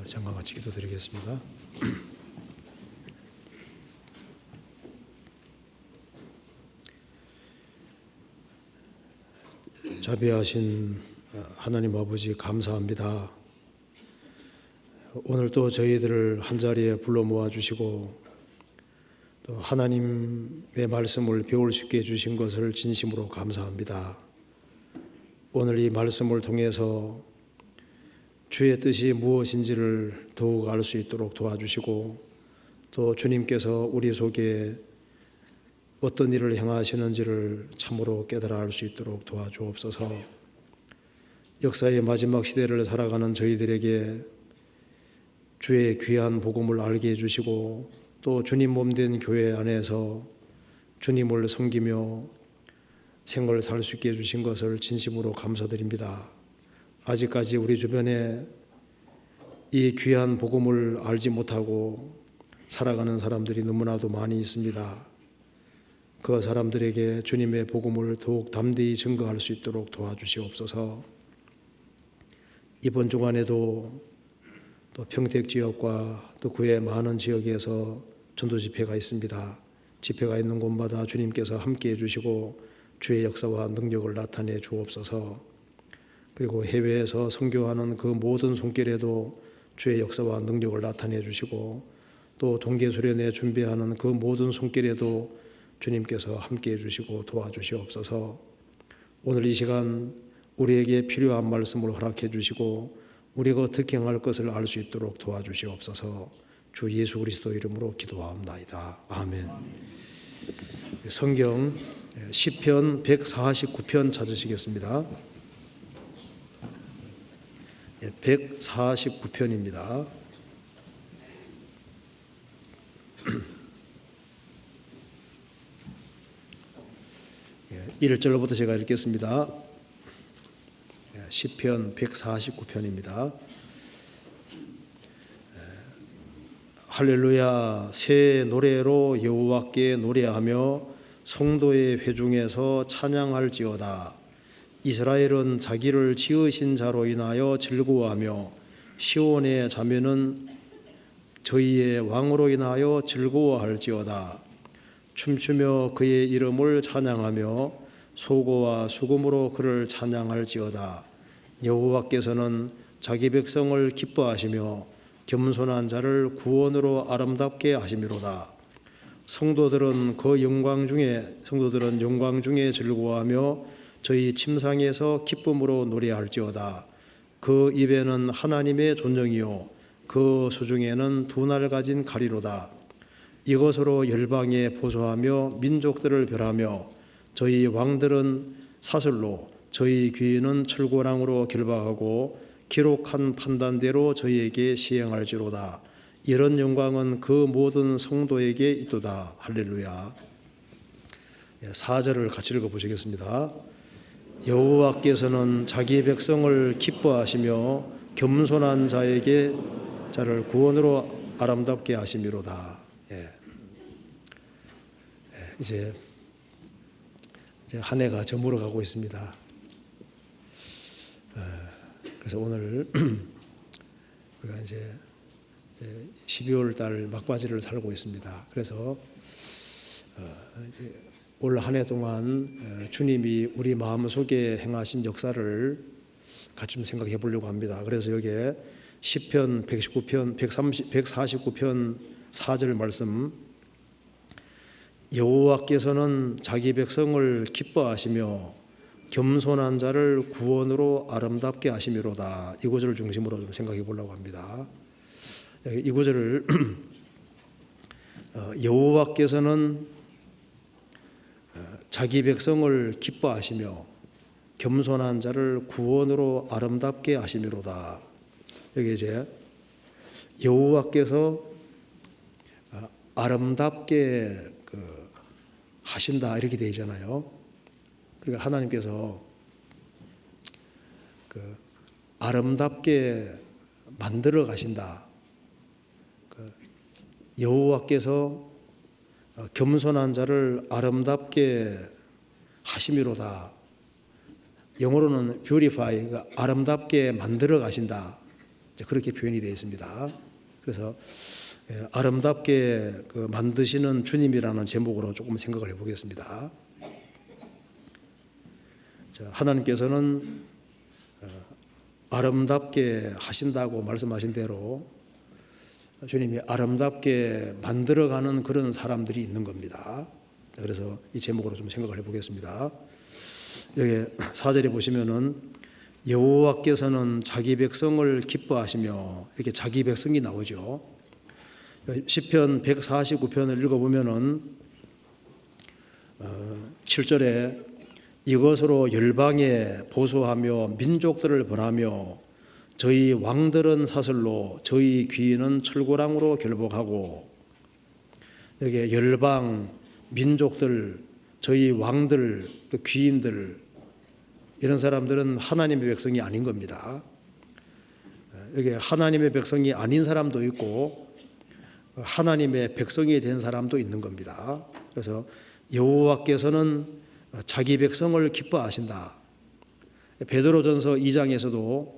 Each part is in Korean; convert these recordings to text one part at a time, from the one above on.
잠깐 같이 기도드리겠습니다. 자비하신 하나님 아버지 감사합니다. 오늘 또 저희들을 한자리에 불러 모아주시고 또 하나님의 말씀을 배울 수 있게 해주신 것을 진심으로 감사합니다. 오늘 이 말씀을 통해서 주의 뜻이 무엇인지를 더욱 알 수 있도록 도와주시고 또 주님께서 우리 속에 어떤 일을 행하시는지를 참으로 깨달아 알 수 있도록 도와주옵소서. 역사의 마지막 시대를 살아가는 저희들에게 주의 귀한 복음을 알게 해주시고 또 주님 몸된 교회 안에서 주님을 섬기며 생을 살 수 있게 해주신 것을 진심으로 감사드립니다. 아직까지 우리 주변에 이 귀한 복음을 알지 못하고 살아가는 사람들이 너무나도 많이 있습니다. 그 사람들에게 주님의 복음을 더욱 담대히 증거할 수 있도록 도와주시옵소서. 이번 주간에도 또 평택 지역과 또 그의 많은 지역에서 전도 집회가 있습니다. 집회가 있는 곳마다 주님께서 함께해 주시고 주의 역사와 능력을 나타내 주옵소서. 그리고 해외에서 선교하는 그 모든 손길에도 주의 역사와 능력을 나타내 주시고 또 동계수련회 준비하는 그 모든 손길에도 주님께서 함께해 주시고 도와주시옵소서. 오늘 이 시간 우리에게 필요한 말씀을 허락해 주시고 우리가 어떻게 행할 것을 알 수 있도록 도와주시옵소서. 주 예수 그리스도 이름으로 기도하옵나이다. 아멘. 성경 시편 149편 찾으시겠습니다. 149편입니다. 1절부터 제가 읽겠습니다. 시편 149편입니다. 할렐루야. 새 노래로 여호와께 노래하며 성도의 회중에서 찬양할지어다. 이스라엘은 자기를 지으신 자로 인하여 즐거워하며 시온의 자매는 저희의 왕으로 인하여 즐거워할지어다. 춤추며 그의 이름을 찬양하며 소고와 수금으로 그를 찬양할지어다. 여호와께서는 자기 백성을 기뻐하시며 겸손한 자를 구원으로 아름답게 하심이로다. 성도들은 영광 중에 즐거워하며 저희 침상에서 기쁨으로 노래할지어다. 그 입에는 하나님의 존영이요 그 수중에는 두 날 가진 가리로다. 이것으로 열방에 보소하며 민족들을 멸하며 저희 왕들은 사슬로 저희 귀인은 철고랑으로 결박하고 기록한 판단대로 저희에게 시행할지로다. 이런 영광은 그 모든 성도에게 있도다. 할렐루야. 4절을 같이 읽어보시겠습니다. 여호와께서는 자기 백성을 기뻐하시며 겸손한 자를 구원으로 아름답게 하심이로다. 이제 한 해가 저물어 가고 있습니다. 그래서 오늘 우리가 이제 12월 달 막바지를 살고 있습니다. 그래서 올 한 해 동안 주님이 우리 마음속에 행하신 역사를 같이 좀 생각해 보려고 합니다. 그래서 여기에 시편 149편 4절 말씀, 여호와께서는 자기 백성을 기뻐하시며 겸손한 자를 구원으로 아름답게 하심이로다. 이 구절을 중심으로 좀 생각해 보려고 합니다. 이 구절을 여호와께서는 자기 백성을 기뻐하시며 겸손한 자를 구원으로 아름답게 하심이로다. 여기 이제 여호와께서 아름답게 하신다 이렇게 되어 있잖아요. 그러니까 하나님께서 아름답게 만들어 가신다. 여호와께서 겸손한 자를 아름답게 하심이로다. 영어로는 beautify, 아름답게 만들어 가신다. 그렇게 표현이 되어 있습니다. 그래서 아름답게 만드시는 주님이라는 제목으로 조금 생각을 해보겠습니다. 하나님께서는 아름답게 하신다고 말씀하신 대로 주님이 아름답게 만들어가는 그런 사람들이 있는 겁니다. 그래서 이 제목으로 좀 생각을 해보겠습니다. 여기 4절에 보시면은 여호와께서는 자기 백성을 기뻐하시며, 이렇게 자기 백성이 나오죠. 시편 149편을 읽어보면은 7절에 이것으로 열방에 보수하며 민족들을 벌하며 저희 왕들은 사슬로 저희 귀인은 철고랑으로 결복하고, 여기 열방, 민족들, 저희 왕들, 귀인들, 이런 사람들은 하나님의 백성이 아닌 겁니다. 여기 하나님의 백성이 아닌 사람도 있고 하나님의 백성이 된 사람도 있는 겁니다. 그래서 여호와께서는 자기 백성을 기뻐하신다. 베드로전서 2장에서도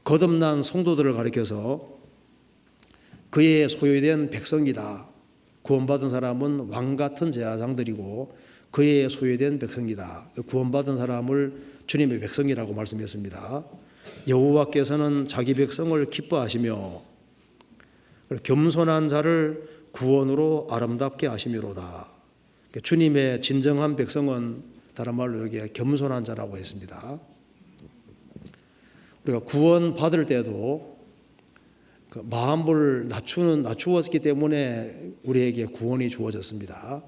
거듭난 성도들을 가리켜서 그의 소유된 백성이다. 구원받은 사람은 왕같은 제사장들이고 그의 소유된 백성이다. 구원받은 사람을 주님의 백성이라고 말씀했습니다. 여호와께서는 자기 백성을 기뻐하시며 겸손한 자를 구원으로 아름답게 하심이로다. 주님의 진정한 백성은 다른 말로 여기에 겸손한 자라고 했습니다. 우리가 구원 받을 때도 마음을 낮추었기 때문에 우리에게 구원이 주어졌습니다.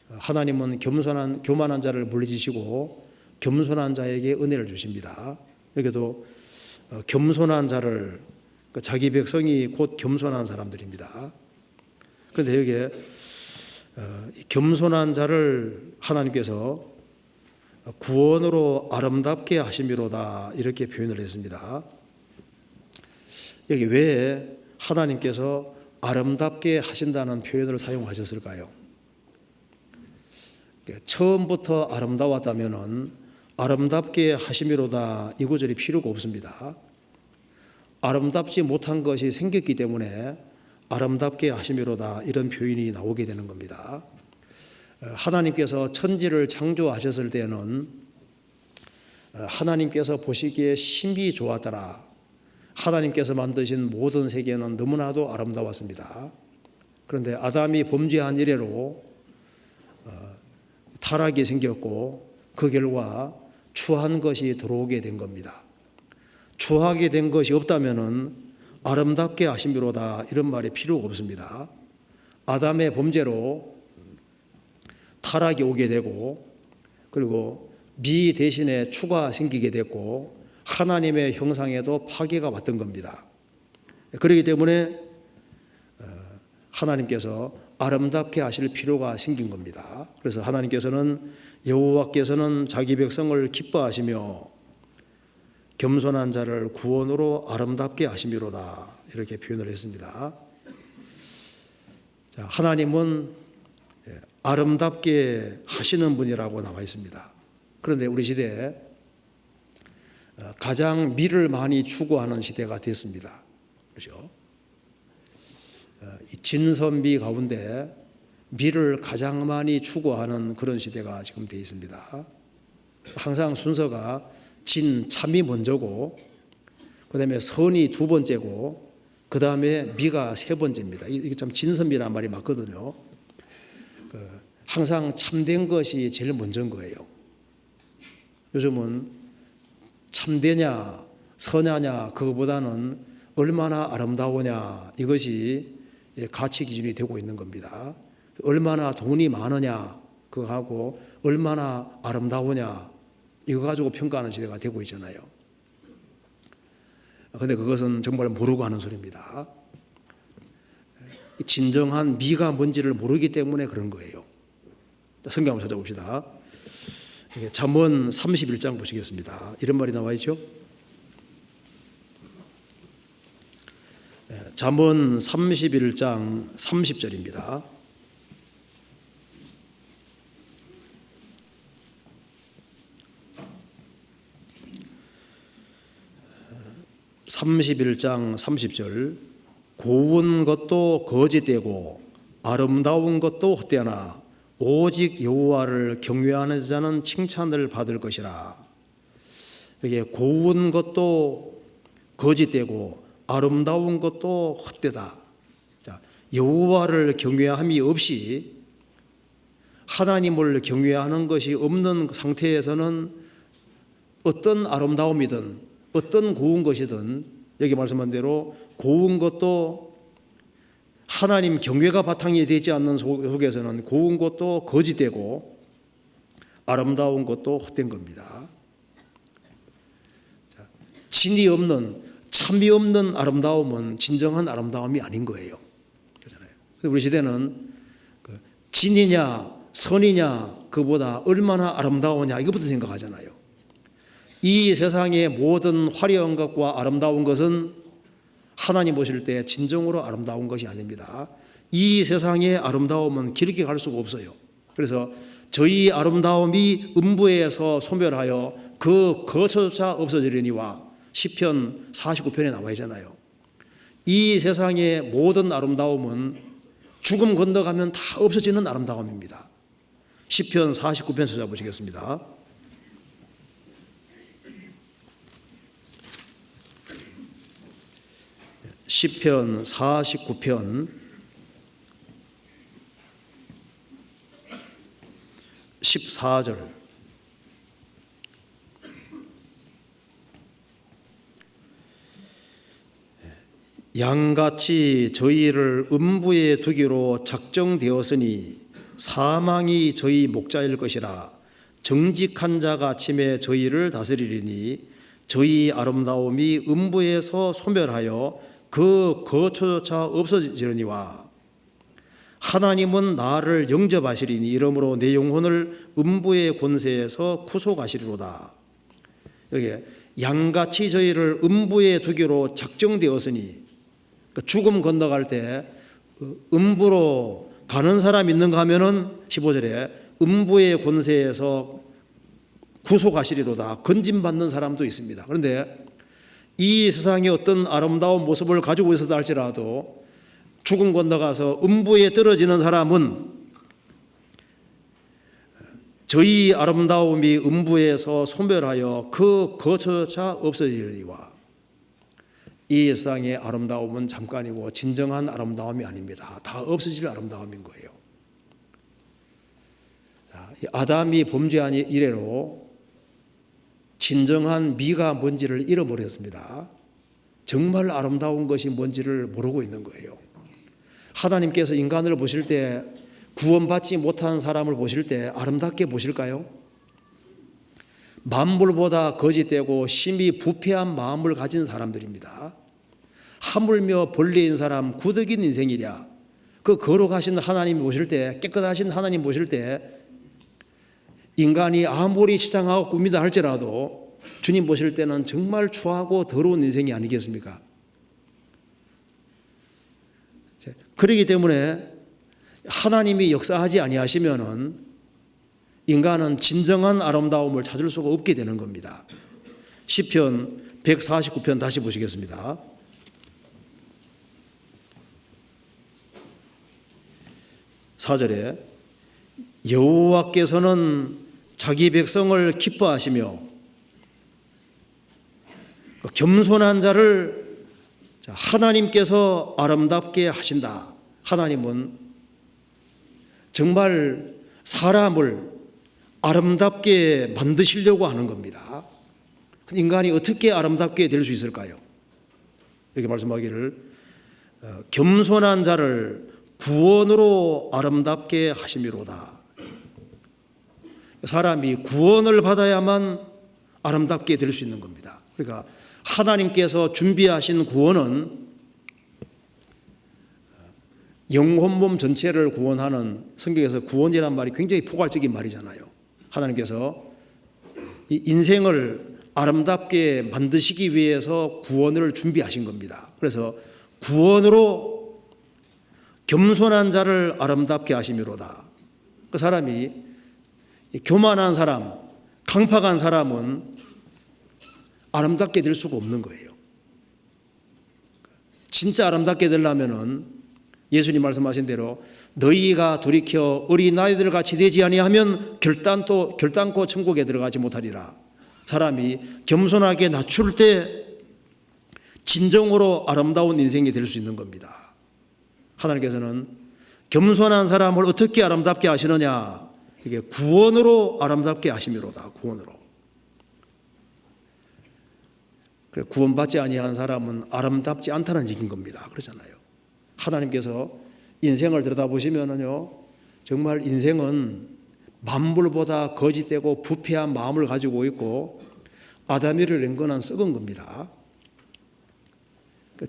하나님은 교만한 자를 물리치시고 겸손한 자에게 은혜를 주십니다. 여기도 겸손한 자를, 자기 백성이 곧 겸손한 사람들입니다. 그런데 여기에 겸손한 자를 하나님께서 구원으로 아름답게 하심이로다, 이렇게 표현을 했습니다. 여기 왜 하나님께서 아름답게 하신다는 표현을 사용하셨을까요? 처음부터 아름다웠다면 아름답게 하심이로다, 이 구절이 필요가 없습니다. 아름답지 못한 것이 생겼기 때문에 아름답게 하심이로다, 이런 표현이 나오게 되는 겁니다. 하나님께서 천지를 창조하셨을 때는 하나님께서 보시기에 심히 좋았더라. 하나님께서 만드신 모든 세계는 너무나도 아름다웠습니다. 그런데 아담이 범죄한 이래로 타락이 생겼고 그 결과 추한 것이 들어오게 된 겁니다. 추하게 된 것이 없다면은 아름답게 하심이로다, 이런 말이 필요가 없습니다. 아담의 범죄로 타락이 오게 되고, 그리고 미 대신에 추가 생기게 됐고, 하나님의 형상에도 파괴가 왔던 겁니다. 그렇기 때문에 하나님께서 아름답게 하실 필요가 생긴 겁니다. 그래서 하나님께서는 여호와께서는 자기 백성을 기뻐하시며 겸손한 자를 구원으로 아름답게 하심이로다, 이렇게 표현을 했습니다. 자, 하나님은 아름답게 하시는 분이라고 나와 있습니다. 그런데 우리 시대에 가장 미를 많이 추구하는 시대가 됐습니다. 그렇죠? 진선미 가운데 미를 가장 많이 추구하는 그런 시대가 지금 되어 있습니다. 항상 순서가 진, 참이 먼저고, 그 다음에 선이 두 번째고, 그 다음에 미가 세 번째입니다. 이게 참 진선미란 말이 맞거든요. 항상 참된 것이 제일 먼저인 거예요. 요즘은 참되냐 선하냐 그거보다는 얼마나 아름다우냐, 이것이 가치 기준이 되고 있는 겁니다. 얼마나 돈이 많으냐 그거하고 얼마나 아름다우냐 이거 가지고 평가하는 시대가 되고 있잖아요. 그런데 그것은 정말 모르고 하는 소리입니다. 진정한 미가 뭔지를 모르기 때문에 그런 거예요. 성경 한번 찾아봅시다. 잠언 31장 보시겠습니다. 이런 말이 나와 있죠. 잠언 31장 30절입니다. 31장 30절 고운 것도 거짓되고 아름다운 것도 헛되나 오직 여호와를 경외하는 자는 칭찬을 받을 것이라. 이게 고운 것도 거짓되고 아름다운 것도 헛되다. 자, 여호와를 경외함이 없이 하나님을 경외하는 것이 없는 상태에서는 어떤 아름다움이든 어떤 고운 것이든 여기 말씀한 대로 고운 것도 하나님 경외가 바탕이 되지 않는 속에서는 고운 것도 거짓되고 아름다운 것도 헛된 겁니다. 진이 없는 참이 없는 아름다움은 진정한 아름다움이 아닌 거예요. 그렇잖아요. 우리 시대는 진이냐 선이냐 그보다 얼마나 아름다우냐 이것부터 생각하잖아요. 이 세상의 모든 화려한 것과 아름다운 것은 하나님 보실 때 진정으로 아름다운 것이 아닙니다. 이 세상의 아름다움은 길게 갈 수가 없어요. 그래서 저희 아름다움이 음부에서 소멸하여 그 거처조차 없어지려니와 시편 49편에 나와 있잖아요. 이 세상의 모든 아름다움은 죽음 건너가면 다 없어지는 아름다움입니다. 시편 49편 찾아보시겠습니다. 시편 49편 14절 양같이 저희를 음부에 두기로 작정되었으니 사망이 저희 목자일 것이라. 정직한 자가 아침에 저희를 다스리리니 저희 아름다움이 음부에서 소멸하여 그 거처조차 없어지려니와. 하나님은 나를 영접하시리니 이러므로 내 영혼을 음부의 권세에서 구속하시리로다. 여기 양같이 저희를 음부에 두기로 작정되었으니 죽음 건너갈 때 음부로 가는 사람 있는가 하면은 15절에 음부의 권세에서 구속하시리로다. 건진받는 사람도 있습니다. 그런데 이 세상에 어떤 아름다운 모습을 가지고 있었다 할지라도 죽음 건너가서 음부에 떨어지는 사람은 저희 아름다움이 음부에서 소멸하여 그 거처조차 없어지리와. 이 세상의 아름다움은 잠깐이고 진정한 아름다움이 아닙니다. 다 없어질 아름다움인 거예요. 자, 아담이 범죄한 이래로 진정한 미가 뭔지를 잃어버렸습니다. 정말 아름다운 것이 뭔지를 모르고 있는 거예요. 하나님께서 인간을 보실 때 구원받지 못한 사람을 보실 때 아름답게 보실까요? 만물보다 거짓되고 심히 부패한 마음을 가진 사람들입니다. 하물며 벌레인 사람 구덕인 인생이랴. 그 거룩하신 하나님 보실 때, 깨끗하신 하나님 보실 때 인간이 아무리 치장하고 꾸미다 할지라도 주님 보실 때는 정말 추하고 더러운 인생이 아니겠습니까? 그렇기 때문에 하나님이 역사하지 아니하시면은 인간은 진정한 아름다움을 찾을 수가 없게 되는 겁니다. 시편 149편 다시 보시겠습니다. 사절에 여호와께서는 자기 백성을 기뻐하시며 겸손한 자를 하나님께서 아름답게 하신다. 하나님은 정말 사람을 아름답게 만드시려고 하는 겁니다. 인간이 어떻게 아름답게 될 수 있을까요? 여기 말씀하기를 겸손한 자를 구원으로 아름답게 하심이로다. 사람이 구원을 받아야만 아름답게 될 수 있는 겁니다. 그러니까 하나님께서 준비하신 구원은 영혼 몸 전체를 구원하는, 성경에서 구원이란 말이 굉장히 포괄적인 말이잖아요. 하나님께서 이 인생을 아름답게 만드시기 위해서 구원을 준비하신 겁니다. 그래서 구원으로 겸손한 자를 아름답게 하심이로다. 그 사람이 교만한 사람, 강팍한 사람은 아름답게 될 수가 없는 거예요. 진짜 아름답게 되려면은 예수님 말씀하신 대로 너희가 돌이켜 어린아이들 같이 되지 아니하면 결단코 천국에 들어가지 못하리라. 사람이 겸손하게 낮출 때 진정으로 아름다운 인생이 될 수 있는 겁니다. 하나님께서는 겸손한 사람을 어떻게 아름답게 하시느냐? 이게 구원으로 아름답게 하심이로다. 구원으로. 구원받지 아니한 사람은 아름답지 않다는 얘기인 겁니다. 그렇잖아요. 하나님께서 인생을 들여다보시면은요, 정말 인생은 만물보다 거짓되고 부패한 마음을 가지고 있고 아담이를 랭건한 썩은 겁니다.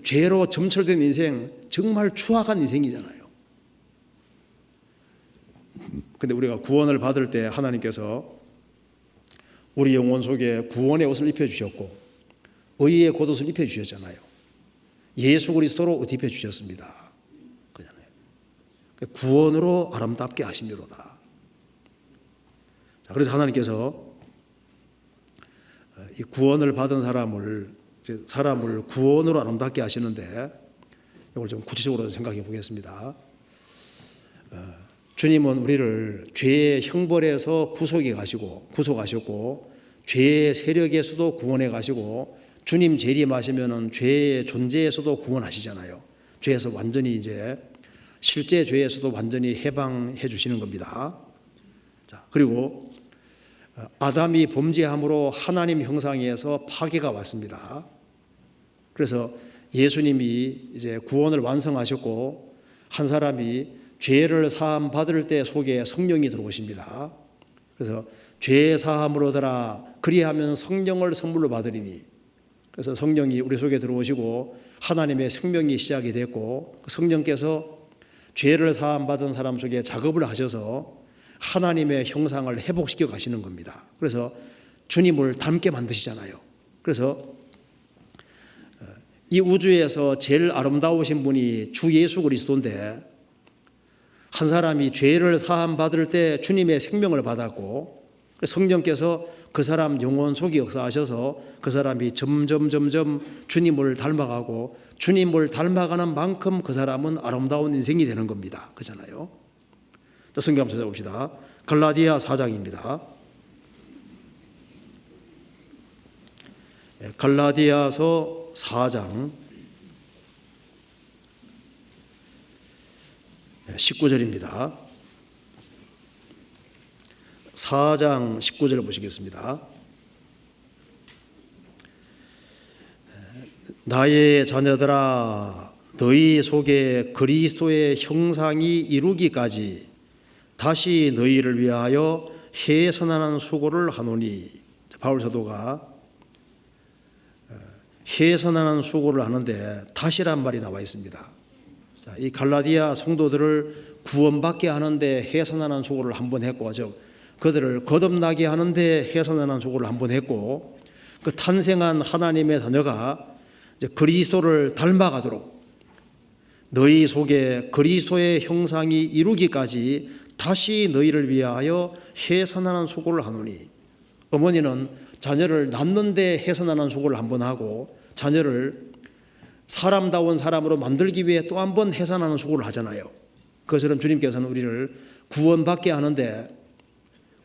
죄로 점철된 인생, 정말 추악한 인생이잖아요. 근데 우리가 구원을 받을 때 하나님께서 우리 영혼 속에 구원의 옷을 입혀주셨고 의의 겉옷을 입혀주셨잖아요. 예수 그리스도로 옷 입혀주셨습니다. 그잖아요. 구원으로 아름답게 하심이로다. 그래서 하나님께서 이 구원을 받은 사람을 구원으로 아름답게 하시는데 이걸 좀 구체적으로 생각해 보겠습니다. 주님은 우리를 죄의 형벌에서 구속하셨고 죄의 세력에서도 구원해 가시고 주님 재림하시면은 죄의 존재에서도 구원하시잖아요. 죄에서 완전히 이제 실제 죄에서도 완전히 해방해 주시는 겁니다. 자, 그리고 아담이 범죄함으로 하나님 형상에서 파괴가 왔습니다. 그래서 예수님이 이제 구원을 완성하셨고 한 사람이 죄를 사함 받을 때 속에 성령이 들어오십니다. 그래서 죄 사함을 얻어라 그리하면 성령을 선물로 받으리니. 그래서 성령이 우리 속에 들어오시고 하나님의 생명이 시작이 됐고 성령께서 죄를 사함 받은 사람 속에 작업을 하셔서 하나님의 형상을 회복시켜 가시는 겁니다. 그래서 주님을 닮게 만드시잖아요. 그래서 이 우주에서 제일 아름다우신 분이 주 예수 그리스도인데 한 사람이 죄를 사함 받을 때 주님의 생명을 받았고 성령께서 그 사람 영혼 속에 역사하셔서 그 사람이 점점 주님을 닮아가고 주님을 닮아가는 만큼 그 사람은 아름다운 인생이 되는 겁니다. 그렇잖아요. 성경 한번 찾아봅시다. 갈라디아 4장입니다. 갈라디아서 4장 19절입니다. 4장 19절을 보시겠습니다. 나의 자녀들아 너희 속에 그리스도의 형상이 이루기까지 다시 너희를 위하여 해선하는 수고를 하노니. 바울 사도가 해선하는 수고를 하는데 다시란 말이 나와 있습니다. 이 갈라디아 성도들을 구원받게 하는데 해선하는 수고를 한번 했고 그들을 거듭나게 하는데 해선하는 수고를 한번 했고 그 탄생한 하나님의 자녀가 이제 그리스도를 닮아가도록 너희 속에 그리스도의 형상이 이루기까지 다시 너희를 위하여 해선하는 수고를 하노니. 어머니는 자녀를 낳는데 해선하는 수고를 한번 하고 자녀를 사람다운 사람으로 만들기 위해 또 한 번 해선하는 수고를 하잖아요. 그것처럼 주님께서는 우리를 구원받게 하는데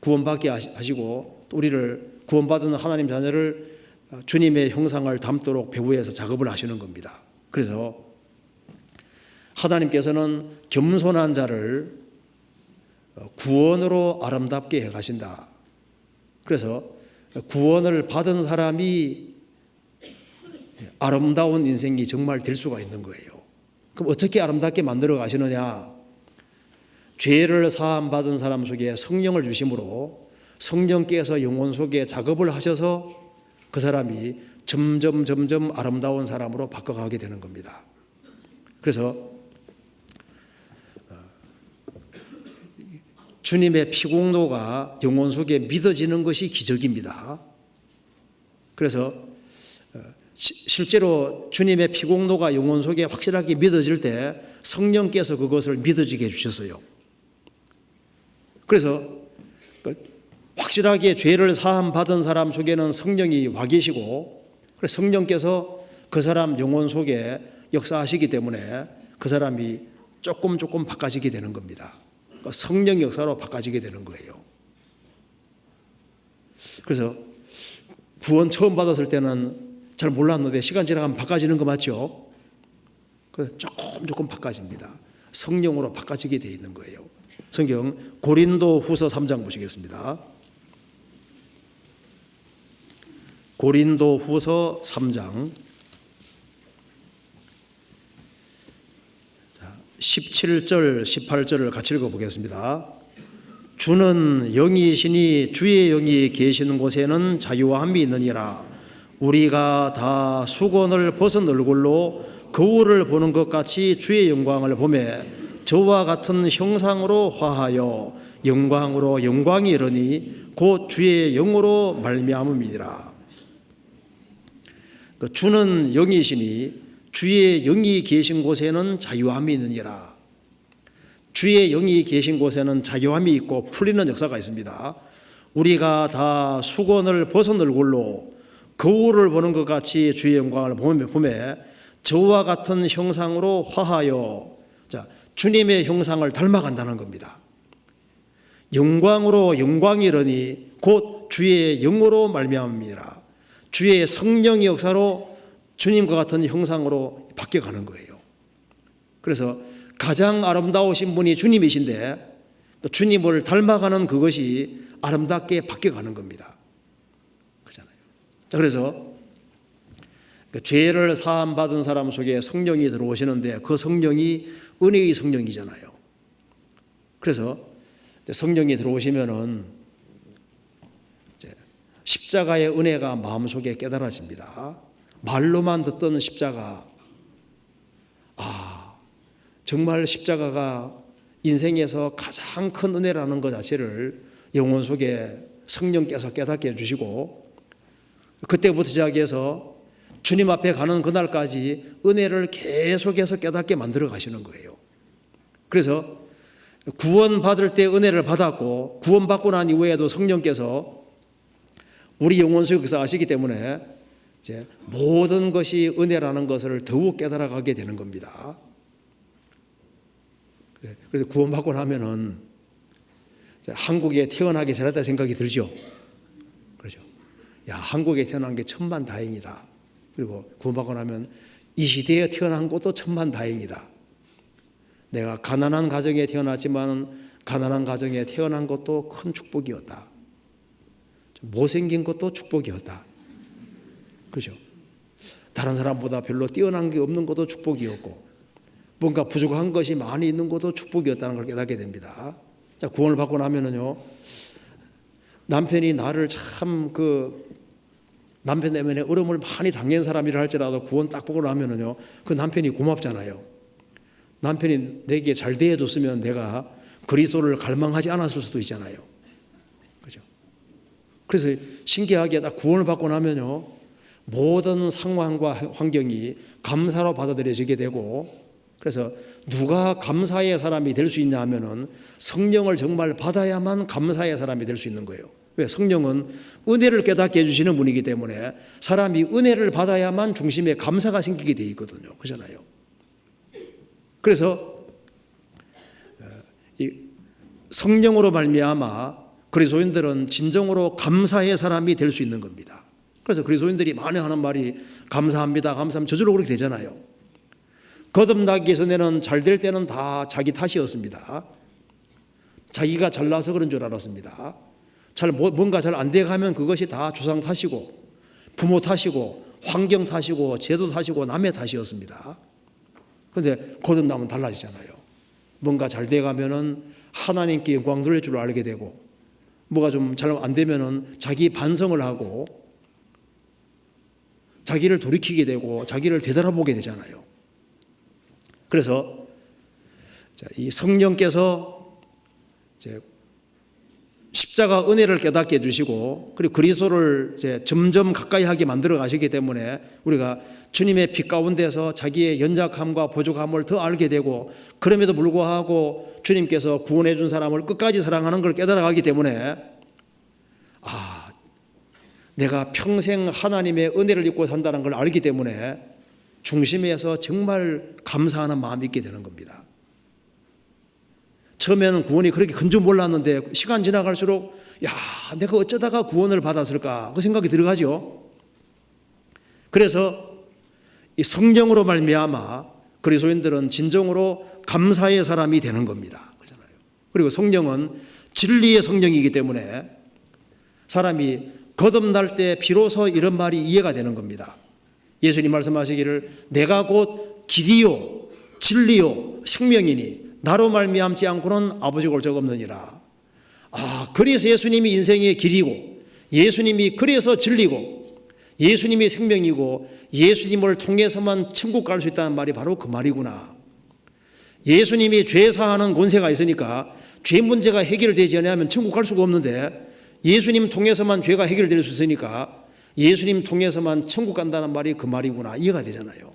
구원받게 하시고 또 우리를 구원받은 하나님 자녀를 주님의 형상을 닮도록 배후에서 작업을 하시는 겁니다. 그래서 하나님께서는 겸손한 자를 구원으로 아름답게 해가신다. 그래서 구원을 받은 사람이 아름다운 인생이 정말 될 수가 있는 거예요. 그럼 어떻게 아름답게 만들어 가시느냐? 죄를 사함 받은 사람 속에 성령을 주심으로 성령께서 영혼 속에 작업을 하셔서 그 사람이 점점 아름다운 사람으로 바꿔가게 되는 겁니다. 그래서 주님의 피공로가 영혼 속에 믿어지는 것이 기적입니다. 그래서 실제로 주님의 피공로가 영혼 속에 확실하게 믿어질 때 성령께서 그것을 믿어지게 해주셨어요. 그래서 확실하게 죄를 사함 받은 사람 속에는 성령이 와 계시고 성령께서 그 사람 영혼 속에 역사하시기 때문에 그 사람이 조금 바꿔지게 되는 겁니다. 그러니까 성령 역사로 바꿔지게 되는 거예요. 그래서 구원 처음 받았을 때는 잘 몰랐는데 시간 지나가면 바꿔지는 거 맞죠? 그래서 조금 바꿔집니다. 성령으로 바꿔지게 되어 있는 거예요. 성경 고린도후서 3장 보시겠습니다. 고린도후서 3장 17절 18절을 같이 읽어보겠습니다. 주는 영이시니 주의 영이 계시는 곳에는 자유함이 있느니라. 우리가 다 수건을 벗은 얼굴로 거울을 보는 것 같이 주의 영광을 보매 저와 같은 형상으로 화하여 영광으로 영광이 이르니 곧 주의 영으로 말미암음이니라. 주는 영이시니 주의 영이 계신 곳에는 자유함이 있느니라. 주의 영이 계신 곳에는 자유함이 있고 풀리는 역사가 있습니다. 우리가 다 수건을 벗은 얼굴로 거울을 보는 것 같이 주의 영광을 보매 저와 같은 형상으로 화하여, 자, 주님의 형상을 닮아간다는 겁니다. 영광으로 영광이 이르니 곧 주의 영으로 말미암음이라. 주의 성령의 역사로 주님과 같은 형상으로 바뀌어가는 거예요. 그래서 가장 아름다우신 분이 주님이신데 또 주님을 닮아가는 그것이 아름답게 바뀌어가는 겁니다. 그렇잖아요. 자, 그래서 죄를 사함 받은 사람 속에 성령이 들어오시는데 그 성령이 은혜의 성령이잖아요. 그래서 성령이 들어오시면은 십자가의 은혜가 마음속에 깨달아집니다. 말로만 듣던 십자가, 정말 십자가가 인생에서 가장 큰 은혜라는 것 자체를 영혼 속에 성령께서 깨닫게 해주시고, 그때부터 시작해서 주님 앞에 가는 그날까지 은혜를 계속해서 깨닫게 만들어 가시는 거예요. 그래서 구원받을 때 은혜를 받았고 구원받고 난 이후에도 성령께서 우리 영혼 속에 역사하시기 때문에 이제 모든 것이 은혜라는 것을 더욱 깨달아가게 되는 겁니다. 그래서 구원받고 나면은 한국에 태어나기 잘했다 생각이 들죠. 그렇죠. 야, 한국에 태어난 게 천만다행이다. 그리고 구원받고 나면 이 시대에 태어난 것도 천만다행이다. 내가 가난한 가정에 태어났지만 가난한 가정에 태어난 것도 큰 축복이었다. 못생긴 것도 축복이었다. 그렇죠. 다른 사람보다 별로 뛰어난 게 없는 것도 축복이었고 뭔가 부족한 것이 많이 있는 것도 축복이었다는 걸 깨닫게 됩니다. 자, 구원을 받고 나면은요, 남편이 나를 참 남편 때문에 어려움을 많이 당한 사람이라 할지라도 구원 딱 보고 나면은요, 그 남편이 고맙잖아요. 남편이 내게 잘 대해줬으면 내가 그리스도를 갈망하지 않았을 수도 있잖아요. 그죠? 그래서 신기하게 딱 구원을 받고 나면요, 모든 상황과 환경이 감사로 받아들여지게 되고, 그래서 누가 감사의 사람이 될 수 있냐 하면은 성령을 정말 받아야만 감사의 사람이 될 수 있는 거예요. 왜? 성령은 은혜를 깨닫게 해주시는 분이기 때문에 사람이 은혜를 받아야만 중심에 감사가 생기게 돼 있거든요. 그렇잖아요. 그래서 이 성령으로 말미암아 그리스도인들은 진정으로 감사의 사람이 될 수 있는 겁니다. 그래서 그리스도인들이 많이 하는 말이 감사합니다, 감사합니다. 저절로 그렇게 되잖아요. 거듭나기 전에는 잘 될 때는 다 자기 탓이었습니다. 자기가 잘나서 그런 줄 알았습니다. 뭔가 잘 안 돼가면 그것이 다 조상 탓이고 부모 탓이고 환경 탓이고 제도 탓이고 남의 탓이었습니다. 그런데 거듭나면 달라지잖아요. 뭔가 잘 돼가면은 하나님께 영광 돌릴 줄 알게 되고, 뭐가 좀 잘 안 되면은 자기 반성을 하고 자기를 돌이키게 되고 자기를 되돌아보게 되잖아요. 그래서 이 성령께서 이제 십자가 은혜를 깨닫게 해주시고, 그리고 그리스도를 이제 점점 가까이 하게 만들어 가시기 때문에 우리가 주님의 피 가운데서 자기의 연약함과 부족함을 더 알게 되고, 그럼에도 불구하고 주님께서 구원해 준 사람을 끝까지 사랑하는 걸 깨달아 가기 때문에 내가 평생 하나님의 은혜를 입고 산다는 걸 알기 때문에 중심에서 정말 감사하는 마음이 있게 되는 겁니다. 처음에는 구원이 그렇게 큰 줄 몰랐는데 시간 지나갈수록 내가 어쩌다가 구원을 받았을까 그 생각이 들어가죠. 그래서 이 성령으로 말미암아 그리스도인들은 진정으로 감사의 사람이 되는 겁니다. 그리고 성령은 진리의 성령이기 때문에 사람이 거듭날 때 비로소 이런 말이 이해가 되는 겁니다. 예수님 말씀하시기를 내가 곧 길이요 진리요 생명이니 나로 말미암지 않고는 아버지가 올 적 없느니라. 그래서 예수님이 인생의 길이고 예수님이 그래서 진리고 예수님이 생명이고 예수님을 통해서만 천국 갈 수 있다는 말이 바로 그 말이구나. 예수님이 죄 사하는 권세가 있으니까 죄 문제가 해결되지 않으면 천국 갈 수가 없는데 예수님 통해서만 죄가 해결될 수 있으니까 예수님 통해서만 천국 간다는 말이 그 말이구나. 이해가 되잖아요.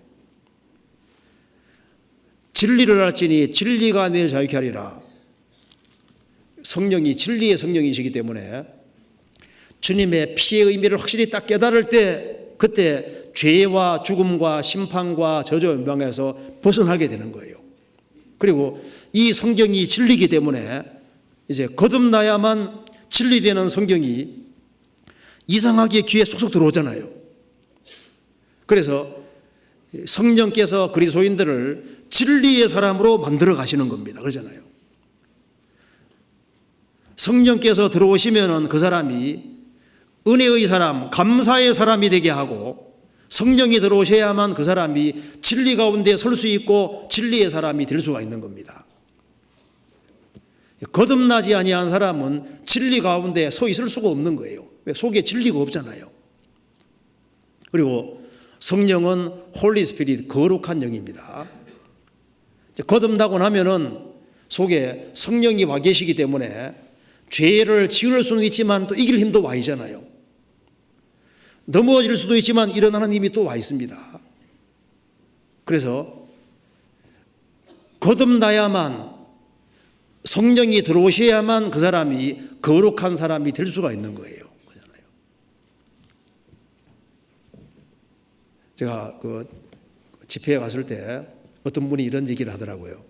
진리를 알지니 진리가 너희를 자유케 하리라. 성령이 진리의 성령이시기 때문에 주님의 피의 의미를 확실히 딱 깨달을 때 그때 죄와 죽음과 심판과 저주 연방에서 벗어나게 되는 거예요. 그리고 이 성경이 진리이기 때문에 이제 거듭나야만 진리되는 성경이 이상하게 귀에 쏙쏙 들어오잖아요. 그래서 성령께서 그리스도인들을 진리의 사람으로 만들어 가시는 겁니다. 그러잖아요. 성령께서 들어오시면은 그 사람이 은혜의 사람, 감사의 사람이 되게 하고 성령이 들어오셔야만 그 사람이 진리 가운데 설 수 있고 진리의 사람이 될 수가 있는 겁니다. 거듭나지 아니한 사람은 진리 가운데 서 있을 수가 없는 거예요. 왜? 속에 진리가 없잖아요. 그리고 성령은 홀리 스피릿, 거룩한 영입니다. 거듭나고 나면은 속에 성령이 와 계시기 때문에 죄를 지을 수는 있지만 또 이길 힘도 와 있잖아요. 넘어질 수도 있지만 일어나는 힘이 또 와 있습니다. 그래서 거듭나야만 성령이 들어오셔야만 그 사람이 거룩한 사람이 될 수가 있는 거예요. 그렇잖아요. 제가 그 집회에 갔을 때 어떤 분이 이런 얘기를 하더라고요.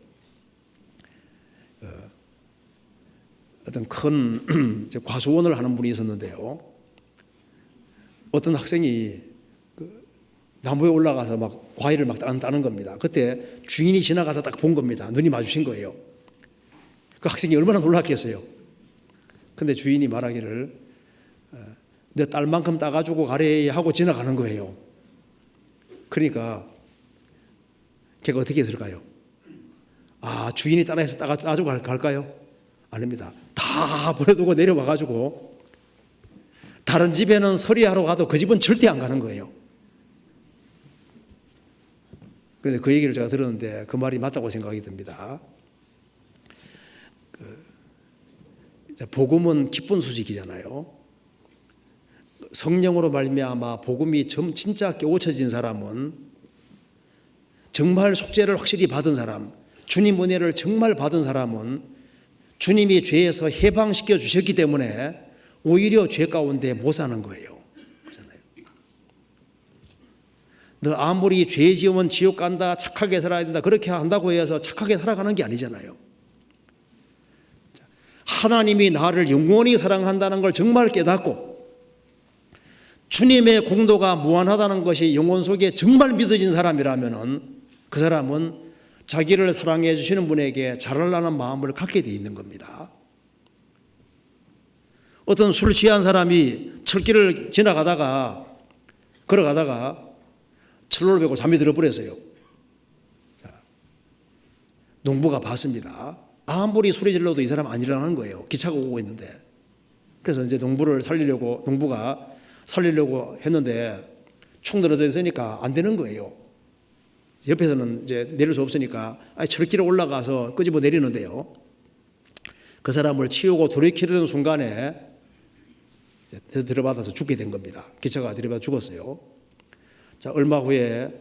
어떤 큰 과수원을 하는 분이 있었는데요. 어떤 학생이 나무에 올라가서 막 과일을 막 따는 겁니다. 그때 주인이 지나가다 딱 본 겁니다. 눈이 마주친 거예요. 그 학생이 얼마나 놀랐겠어요. 근데 주인이 말하기를 내 딸만큼 따가지고 가래 하고 지나가는 거예요. 그러니까 걔가 어떻게 했을까요? 주인이 따라해서 따가지고 갈까요? 아닙니다. 다 버려두고 내려와가지고 다른 집에는 서리하러 가도 그 집은 절대 안 가는 거예요. 그래서 그 얘기를 제가 들었는데 그 말이 맞다고 생각이 듭니다. 복음은 기쁜 소식이잖아요. 성령으로 말미암아 복음이 진짜 깨우쳐진 사람은 정말 속죄를 확실히 받은 사람, 주님 은혜를 정말 받은 사람은 주님이 죄에서 해방시켜 주셨기 때문에 오히려 죄 가운데 못 사는 거예요. 그렇잖아요. 너 아무리 죄 지으면 지옥 간다, 착하게 살아야 된다, 그렇게 한다고 해서 착하게 살아가는 게 아니잖아요. 하나님이 나를 영원히 사랑한다는 걸 정말 깨닫고 주님의 공도가 무한하다는 것이 영혼 속에 정말 믿어진 사람이라면 그 사람은 자기를 사랑해 주시는 분에게 잘하려는 마음을 갖게 돼 있는 겁니다. 어떤 술 취한 사람이 철길을 걸어가다가 철로를 베고 잠이 들어버렸어요. 농부가 봤습니다. 아무리 소리 질러도 이 사람 안 일어나는 거예요. 기차가 오고 있는데. 그래서 이제 농부가 살리려고 했는데 축 늘어져 있으니까 안 되는 거예요. 옆에서는 이제 내릴 수 없으니까 철길에 올라가서 끄집어 내리는데요. 그 사람을 치우고 돌이키려는 순간에 들어받아서 죽게 된 겁니다. 기차가 들이받아 죽었어요. 자, 얼마 후에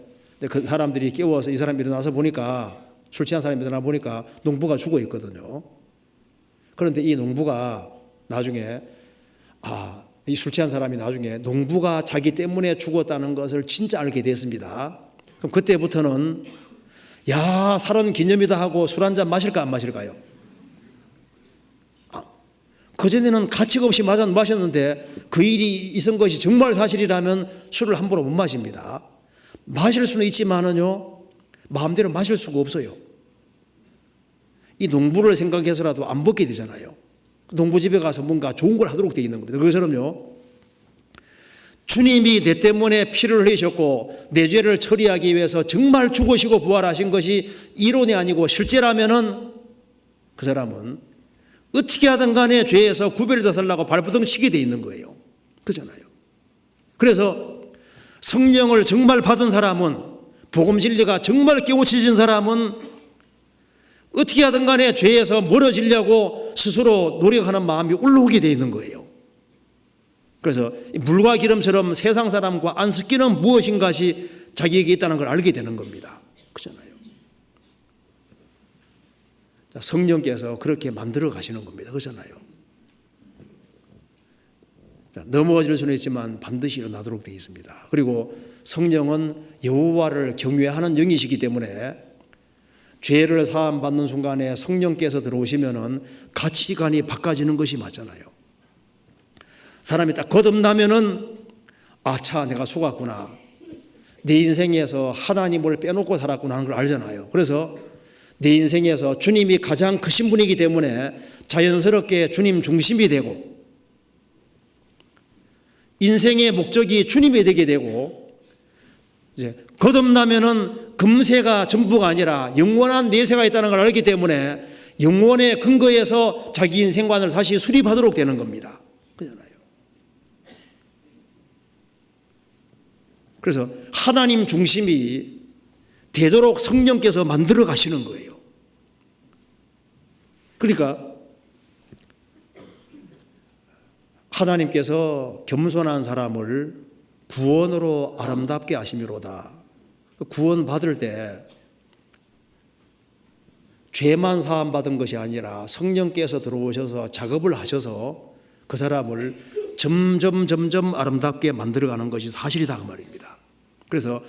그 사람들이 깨워서 이 사람이 일어나서 보니까 술 취한 사람이 일어나 보니까 농부가 죽어 있거든요. 그런데 이 농부가 나중에 이 술 취한 사람이 나중에 농부가 자기 때문에 죽었다는 것을 진짜 알게 됐습니다. 그럼 그때부터는 야, 살은 기념이다 하고 술 한잔 마실까 안 마실까요? 그전에는 가치가 없이 마셨는데 그 일이 있은 것이 정말 사실이라면 술을 함부로 못 마십니다. 마실 수는 있지만은요, 마음대로 마실 수가 없어요. 이 농부를 생각해서라도 안 먹게 되잖아요. 농부집에 가서 뭔가 좋은 걸 하도록 되어 있는 겁니다. 그것처럼요, 주님이 내 때문에 피를 흘리셨고 내 죄를 처리하기 위해서 정말 죽으시고 부활하신 것이 이론이 아니고 실제라면은 그 사람은 어떻게 하든 간에 죄에서 구별되어 살라고 발버둥 치게 돼 있는 거예요. 그잖아요. 그래서 성령을 정말 받은 사람은, 복음 진리가 정말 깨우쳐진 사람은 어떻게 하든 간에 죄에서 멀어지려고 스스로 노력하는 마음이 올라오게 돼 있는 거예요. 그래서 물과 기름처럼 세상 사람과 안 섞이는 무엇인가시 자기에게 있다는 걸 알게 되는 겁니다. 그잖아요. 성령께서 그렇게 만들어 가시는 겁니다. 그렇잖아요. 넘어질 수는 있지만 반드시 일어나도록 되어 있습니다. 그리고 성령은 여호와를 경외하는 영이시기 때문에 죄를 사함 받는 순간에 성령께서 들어오시면은 가치관이 바꿔지는 것이 맞잖아요. 사람이 딱 거듭나면은 아차, 내가 속았구나, 내 인생에서 하나님을 빼놓고 살았구나 하는 걸 알잖아요. 그래서 내 인생에서 주님이 가장 크신 분이기 때문에 자연스럽게 주님 중심이 되고 인생의 목적이 주님이 되게 되고, 이제 거듭나면은 금세가 전부가 아니라 영원한 내세가 있다는 걸 알기 때문에 영원의 근거에서 자기 인생관을 다시 수립하도록 되는 겁니다. 그렇잖아요. 그래서 하나님 중심이 되도록 성령께서 만들어 가시는 거예요. 그러니까 하나님께서 겸손한 사람을 구원으로 아름답게 하심이로다. 구원 받을 때 죄만 사함 받은 것이 아니라 성령께서 들어오셔서 작업을 하셔서 그 사람을 점점 아름답게 만들어가는 것이 사실이다, 그 말입니다. 그래서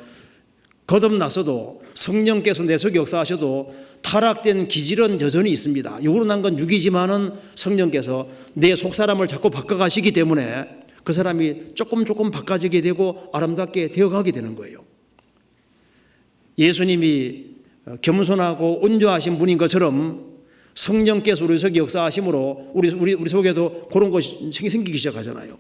거듭났어도 성령께서 내 속에 역사하셔도 타락된 기질은 여전히 있습니다. 육으로 난 건 육이지만은 성령께서 내 속사람을 자꾸 바꿔가시기 때문에 그 사람이 조금 바꿔지게 되고 아름답게 되어가게 되는 거예요. 예수님이 겸손하고 온유하신 분인 것처럼 성령께서 우리 속에 역사하심으로 우리 속에도 그런 것이 생기기 시작하잖아요.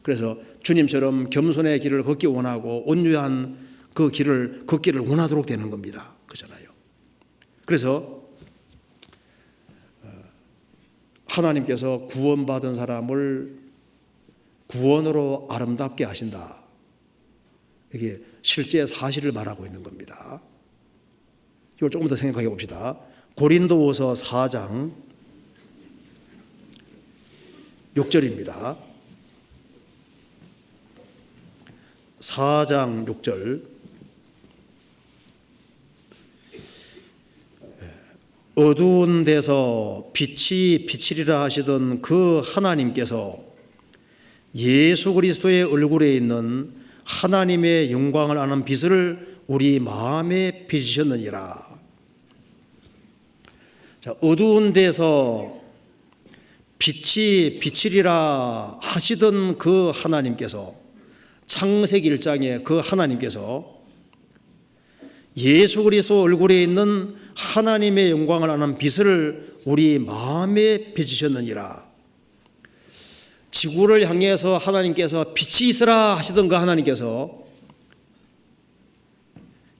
그래서 주님처럼 겸손의 길을 걷기 원하고 온유한 그 길을 걷기를 원하도록 되는 겁니다. 그렇잖아요. 그래서 하나님께서 구원받은 사람을 구원으로 아름답게 하신다. 이게 실제 사실을 말하고 있는 겁니다. 이걸 조금 더 생각해 봅시다. 고린도후서 4장 6절입니다. 4장 6절. 어두운 데서 빛이 비치리라 하시던 그 하나님께서 예수 그리스도의 얼굴에 있는 하나님의 영광을 아는 빛을 우리 마음에 비치셨느니라. 자, 어두운 데서 빛이 비치리라 하시던 그 하나님께서, 창세기 1장에 그 하나님께서 예수 그리스도 얼굴에 있는 하나님의 영광을 아는 빛을 우리 마음에 비치셨느니라. 지구를 향해서 하나님께서 빛이 있으라 하시던 그 하나님께서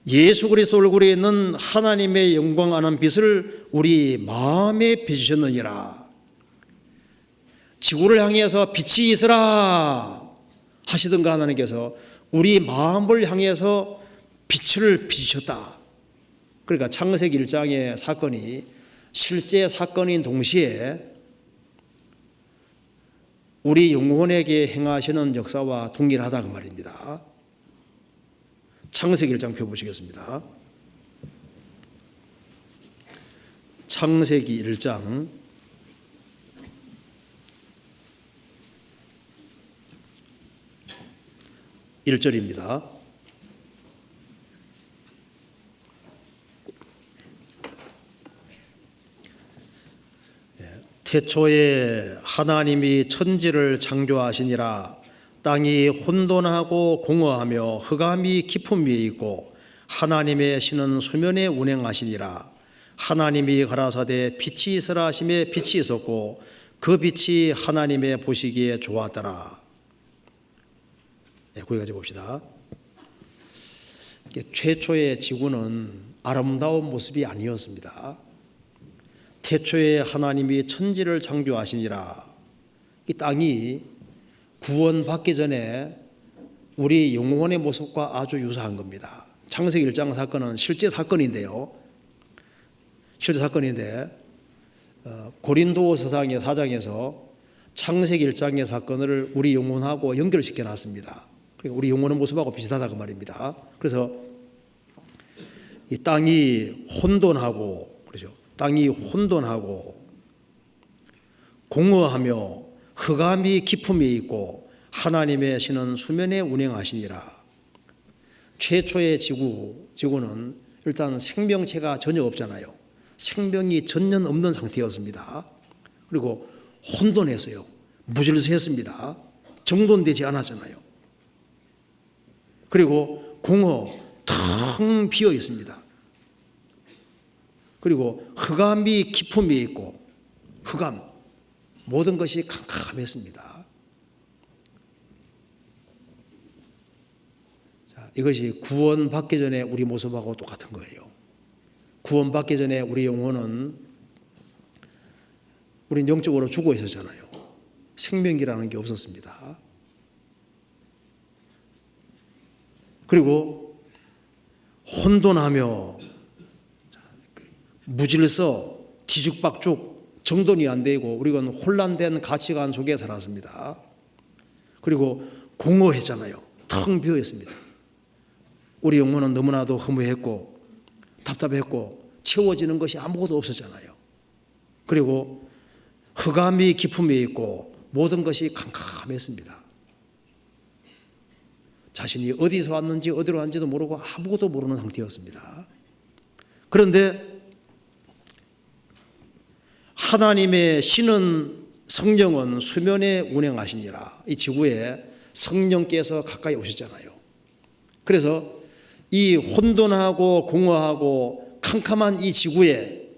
예수 그리스도 얼굴에 있는 하나님의 영광 아는 빛을 우리 마음에 비치셨느니라. 지구를 향해서 빛이 있으라 하시던 그 하나님께서 우리 마음을 향해서 빛을 비추셨다. 그러니까 창세기 1장의 사건이 실제 사건인 동시에 우리 영혼에게 행하시는 역사와 동일하다, 그 말입니다. 창세기 1장 펴보시겠습니다. 창세기 1장 1절입니다. 태초에 하나님이 천지를 창조하시니라. 땅이 혼돈하고 공허하며 흑암이 깊음 위에 있고 하나님의 신은 수면에 운행하시니라. 하나님이 가라사대 빛이 있으라 하심에 빛이 있었고 그 빛이 하나님의 보시기에 좋았더라. 거기까지 봅시다. 최초의 지구는 아름다운 모습이 아니었습니다. 태초에 하나님이 천지를 창조하시니라. 이 땅이 구원받기 전에 우리 영혼의 모습과 아주 유사한 겁니다. 창세기 1장 사건은 실제 사건인데요. 실제 사건인데 고린도서상의 4장에서 창세기 1장의 사건을 우리 영혼하고 연결시켜 놨습니다. 그러니까 우리 영혼의 모습하고 비슷하다 그 말입니다. 그래서 이 땅이 혼돈하고, 그렇죠? 땅이 혼돈하고 공허하며 흑암이 깊음이 있고 하나님의 신은 수면에 운행하시니라. 최초의 지구는 일단 생명체가 전혀 없잖아요. 생명이 전혀 없는 상태였습니다. 그리고 혼돈했어요. 무질서했습니다. 정돈되지 않았잖아요. 그리고 공허 텅 비어 있습니다. 그리고 흑암이 깊음이 있고, 흑암, 모든 것이 캄캄했습니다. 자, 이것이 구원받기 전에 우리 모습하고 똑같은 거예요. 구원받기 전에 우리 영혼은, 우린 영적으로 죽어 있었잖아요. 생명이라는 게 없었습니다. 그리고 혼돈하며 무질서, 뒤죽박죽, 정돈이 안 되고 우리는 혼란된 가치관 속에 살았습니다. 그리고 공허했잖아요. 텅 비어 있습니다. 우리 영혼은 너무나도 허무했고 답답했고 채워지는 것이 아무것도 없었잖아요. 그리고 흑암이 깊음에 있고 모든 것이 캄캄했습니다. 자신이 어디서 왔는지 어디로 왔는지도 모르고 아무것도 모르는 상태였습니다. 그런데 하나님의 신은, 성령은 수면에 운행하시니라. 이 지구에 성령께서 가까이 오셨잖아요. 그래서 이 혼돈하고 공허하고 캄캄한 이 지구에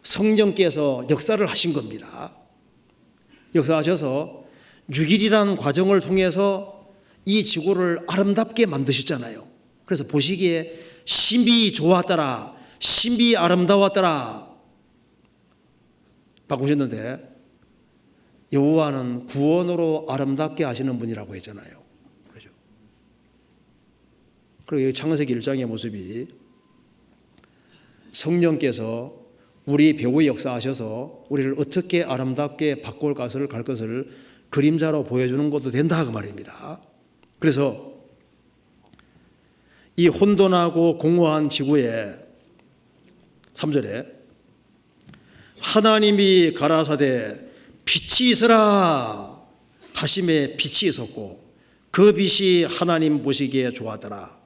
성령께서 역사를 하신 겁니다. 역사하셔서 6일이라는 과정을 통해서 이 지구를 아름답게 만드셨잖아요. 그래서 보시기에 심히 좋았더라, 심히 아름다웠더라 바꾸셨는데, 여호와는 구원으로 아름답게 하시는 분이라고 했잖아요. 그렇죠? 그리고 창세기 1장의 모습이 성령께서 우리 배후에 역사하셔서 우리를 어떻게 아름답게 바꿀 것을 갈 것을 그림자로 보여주는 것도 된다 그 말입니다. 그래서 이 혼돈하고 공허한 지구에 3절에 하나님이 가라사대 빛이 있으라 하심에 빛이 있었고 그 빛이 하나님 보시기에 좋았더라.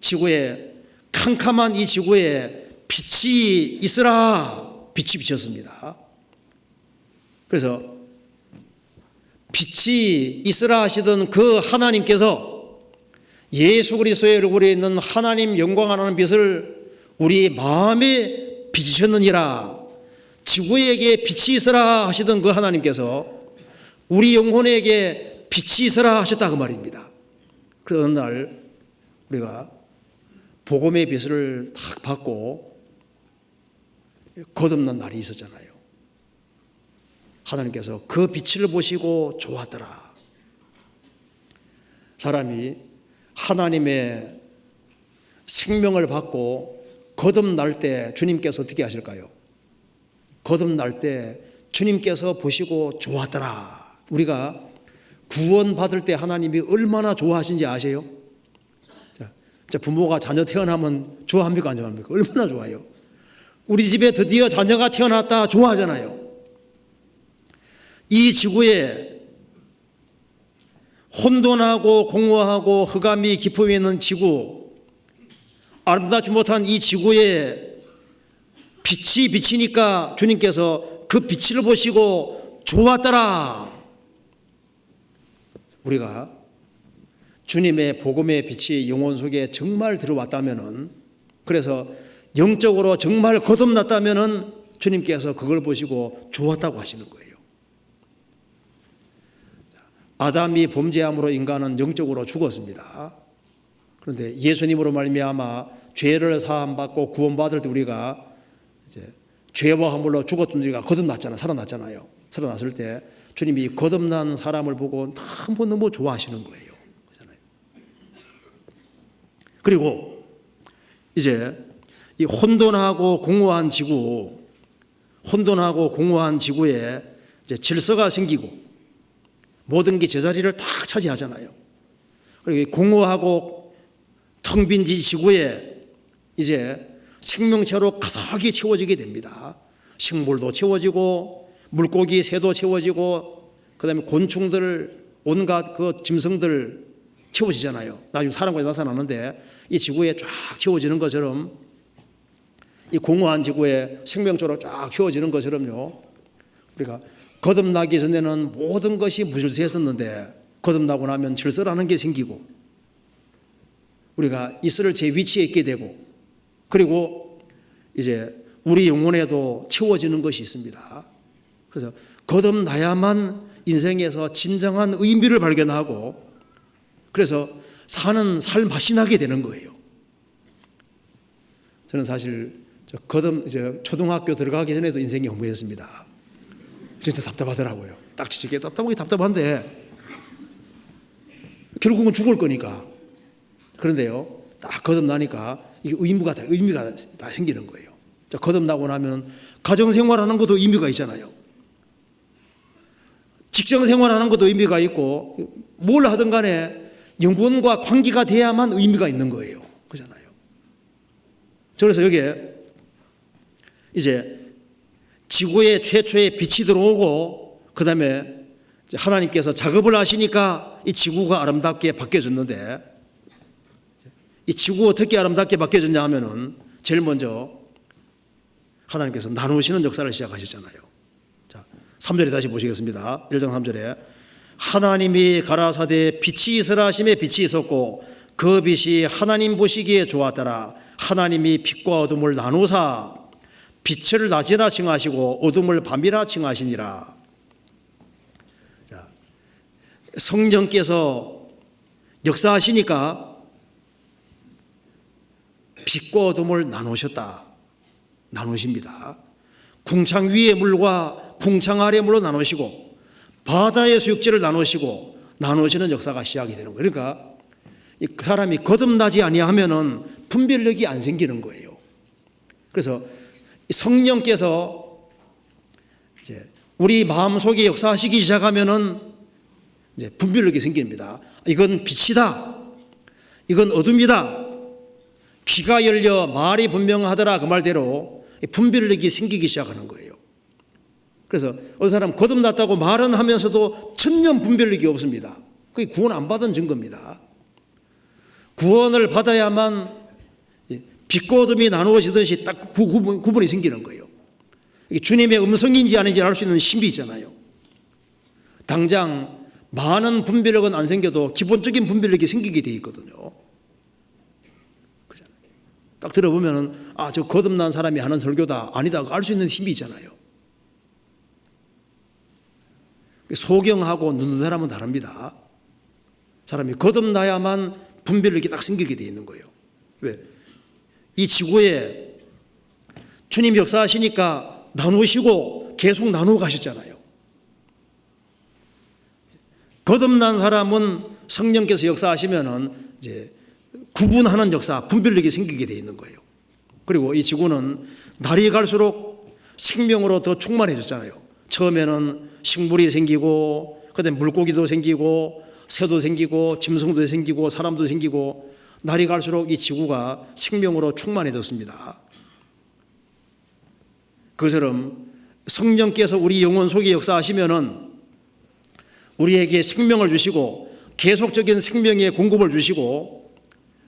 지구에, 캄캄한 이 지구에 빛이 있으라, 빛이 비쳤습니다. 그래서 빛이 있으라 하시던 그 하나님께서 예수 그리스도의 얼굴에 있는 하나님 영광하는 빛을 우리 마음에 비치셨느니라. 지구에게 빛이 있으라 하시던 그 하나님께서 우리 영혼에게 빛이 있으라 하셨다 그 말입니다. 그래서 어느 날 우리가 복음의 빛을 딱 받고 거듭난 날이 있었잖아요. 하나님께서 그 빛을 보시고 좋았더라. 사람이 하나님의 생명을 받고 거듭날 때 주님께서 어떻게 하실까요? 거듭날 때 주님께서 보시고 좋았더라. 우리가 구원받을 때 하나님이 얼마나 좋아하신지 아세요? 자, 부모가 자녀 태어나면 좋아합니까 안 좋아합니까? 얼마나 좋아요. 우리 집에 드디어 자녀가 태어났다 좋아하잖아요. 이 지구에 혼돈하고 공허하고 흑암이 깊음에 있는 지구, 아름답지 못한 이 지구에 빛이 비치니까 주님께서 그 빛을 보시고 좋았더라. 우리가 주님의 복음의 빛이 영혼 속에 정말 들어왔다면은, 그래서 영적으로 정말 거듭났다면은 주님께서 그걸 보시고 좋았다고 하시는 거예요. 아담이 범죄함으로 인간은 영적으로 죽었습니다. 그런데 예수님으로 말미암아 죄를 사함받고 구원받을 때 우리가 이제 죄와 허물로 죽었던 우리가 거듭났잖아요. 살아났잖아요. 살아났을 때 주님이 거듭난 사람을 보고 너무 좋아하시는 거예요. 그렇잖아요. 그리고 이제 이 혼돈하고 공허한 지구에 이제 질서가 생기고 모든 게 제자리를 딱 차지하잖아요. 그리고 이 공허하고 텅 빈 지구에 이제 생명체로 가득히 채워지게 됩니다. 식물도 채워지고 물고기, 새도 채워지고 그다음에 곤충들, 온갖 그 짐승들 채워지잖아요. 나중에 사람까지 나타나는데 이 지구에 쫙 채워지는 것처럼, 이 공허한 지구에 생명체로 쫙 채워지는 것처럼요. 우리가 거듭나기 전에는 모든 것이 무질서했었는데 거듭나고 나면 질서라는 게 생기고 우리가 있을 제 위치에 있게 되고, 그리고 이제 우리 영혼에도 채워지는 것이 있습니다. 그래서 거듭나야만 인생에서 진정한 의미를 발견하고, 그래서 사는 삶 맛이 나게 되는 거예요. 저는 사실 초등학교 들어가기 전에도 인생이 허무했습니다. 진짜 답답하더라고요. 딱 지치게 답답한데 결국은 죽을 거니까. 그런데요, 딱 거듭나니까 이게 의미가 다 생기는 거예요. 거듭나고 나면 가정생활하는 것도 의미가 있잖아요. 직장생활하는 것도 의미가 있고, 뭘 하든 간에 영혼과 관계가 돼야만 의미가 있는 거예요. 그렇잖아요. 그래서 여기에 이제 지구에 최초의 빛이 들어오고, 그 다음에 하나님께서 작업을 하시니까 이 지구가 아름답게 바뀌어졌는데, 이 지구가 어떻게 아름답게 바뀌어졌냐 하면은 제일 먼저 하나님께서 나누시는 역사를 시작하셨잖아요. 자, 3절에 다시 보시겠습니다. 1장 3절에 하나님이 가라사대 빛이 있으라 하심에 빛이 있었고 그 빛이 하나님 보시기에 좋았더라. 하나님이 빛과 어둠을 나누사 빛을 낮이라 칭하시고 어둠을 밤이라 칭하시니라. 자, 성령께서 역사하시니까 빛과 어둠을 나누십니다. 궁창 위의 물과 궁창 아래의 물로 나누시고 바다의 수육지를 나누시고 나누시는 역사가 시작이 되는 거예요. 그러니까 이 사람이 거듭나지 아니하면은 분별력이 안 생기는 거예요. 그래서 성령께서 이제 우리 마음속에 역사하시기 시작하면은 이제 분별력이 생깁니다. 이건 빛이다. 이건 어둠이다. 귀가 열려 말이 분명하더라 그 말대로 분별력이 생기기 시작하는 거예요. 그래서 어떤 사람 거듭났다고 말은 하면서도 천년 분별력이 없습니다. 그게 구원 안 받은 증거입니다. 구원을 받아야만 빛과 어둠이 나누어지듯이 딱 구분이 생기는 거예요. 주님의 음성인지 아닌지 알 수 있는 힘이 있잖아요. 당장 많은 분별력은 안 생겨도 기본적인 분별력이 생기게 돼 있거든요. 딱 들어보면은 저 거듭난 사람이 하는 설교다 아니다 알 수 있는 힘이 있잖아요. 소경하고 눈는 사람은 다릅니다. 사람이 거듭나야만 분별력이 딱 생기게 돼 있는 거예요. 왜? 이 지구에 주님 역사하시니까 나누시고 계속 나누어 가셨잖아요. 거듭난 사람은 성령께서 역사하시면은 이제 구분하는 역사, 분별력이 생기게 돼 있는 거예요. 그리고 이 지구는 날이 갈수록 생명으로 더 충만해졌잖아요. 처음에는 식물이 생기고, 그다음에 물고기도 생기고, 새도 생기고, 짐승도 생기고, 사람도 생기고, 날이 갈수록 이 지구가 생명으로 충만해졌습니다. 그처럼 성령께서 우리 영혼 속에 역사하시면은 우리에게 생명을 주시고 계속적인 생명의 공급을 주시고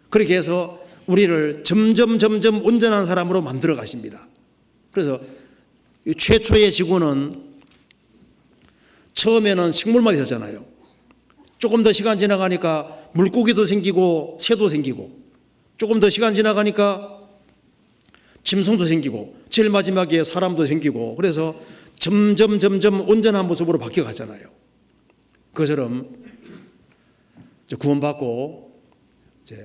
그렇게 해서 우리를 점점 온전한 사람으로 만들어 가십니다. 그래서 이 최초의 지구는 처음에는 식물만 있었잖아요. 조금 더 시간 지나가니까 물고기도 생기고 새도 생기고, 조금 더 시간 지나가니까 짐승도 생기고, 제일 마지막에 사람도 생기고, 그래서 점점 온전한 모습으로 바뀌어 갔잖아요. 그처럼 구원받고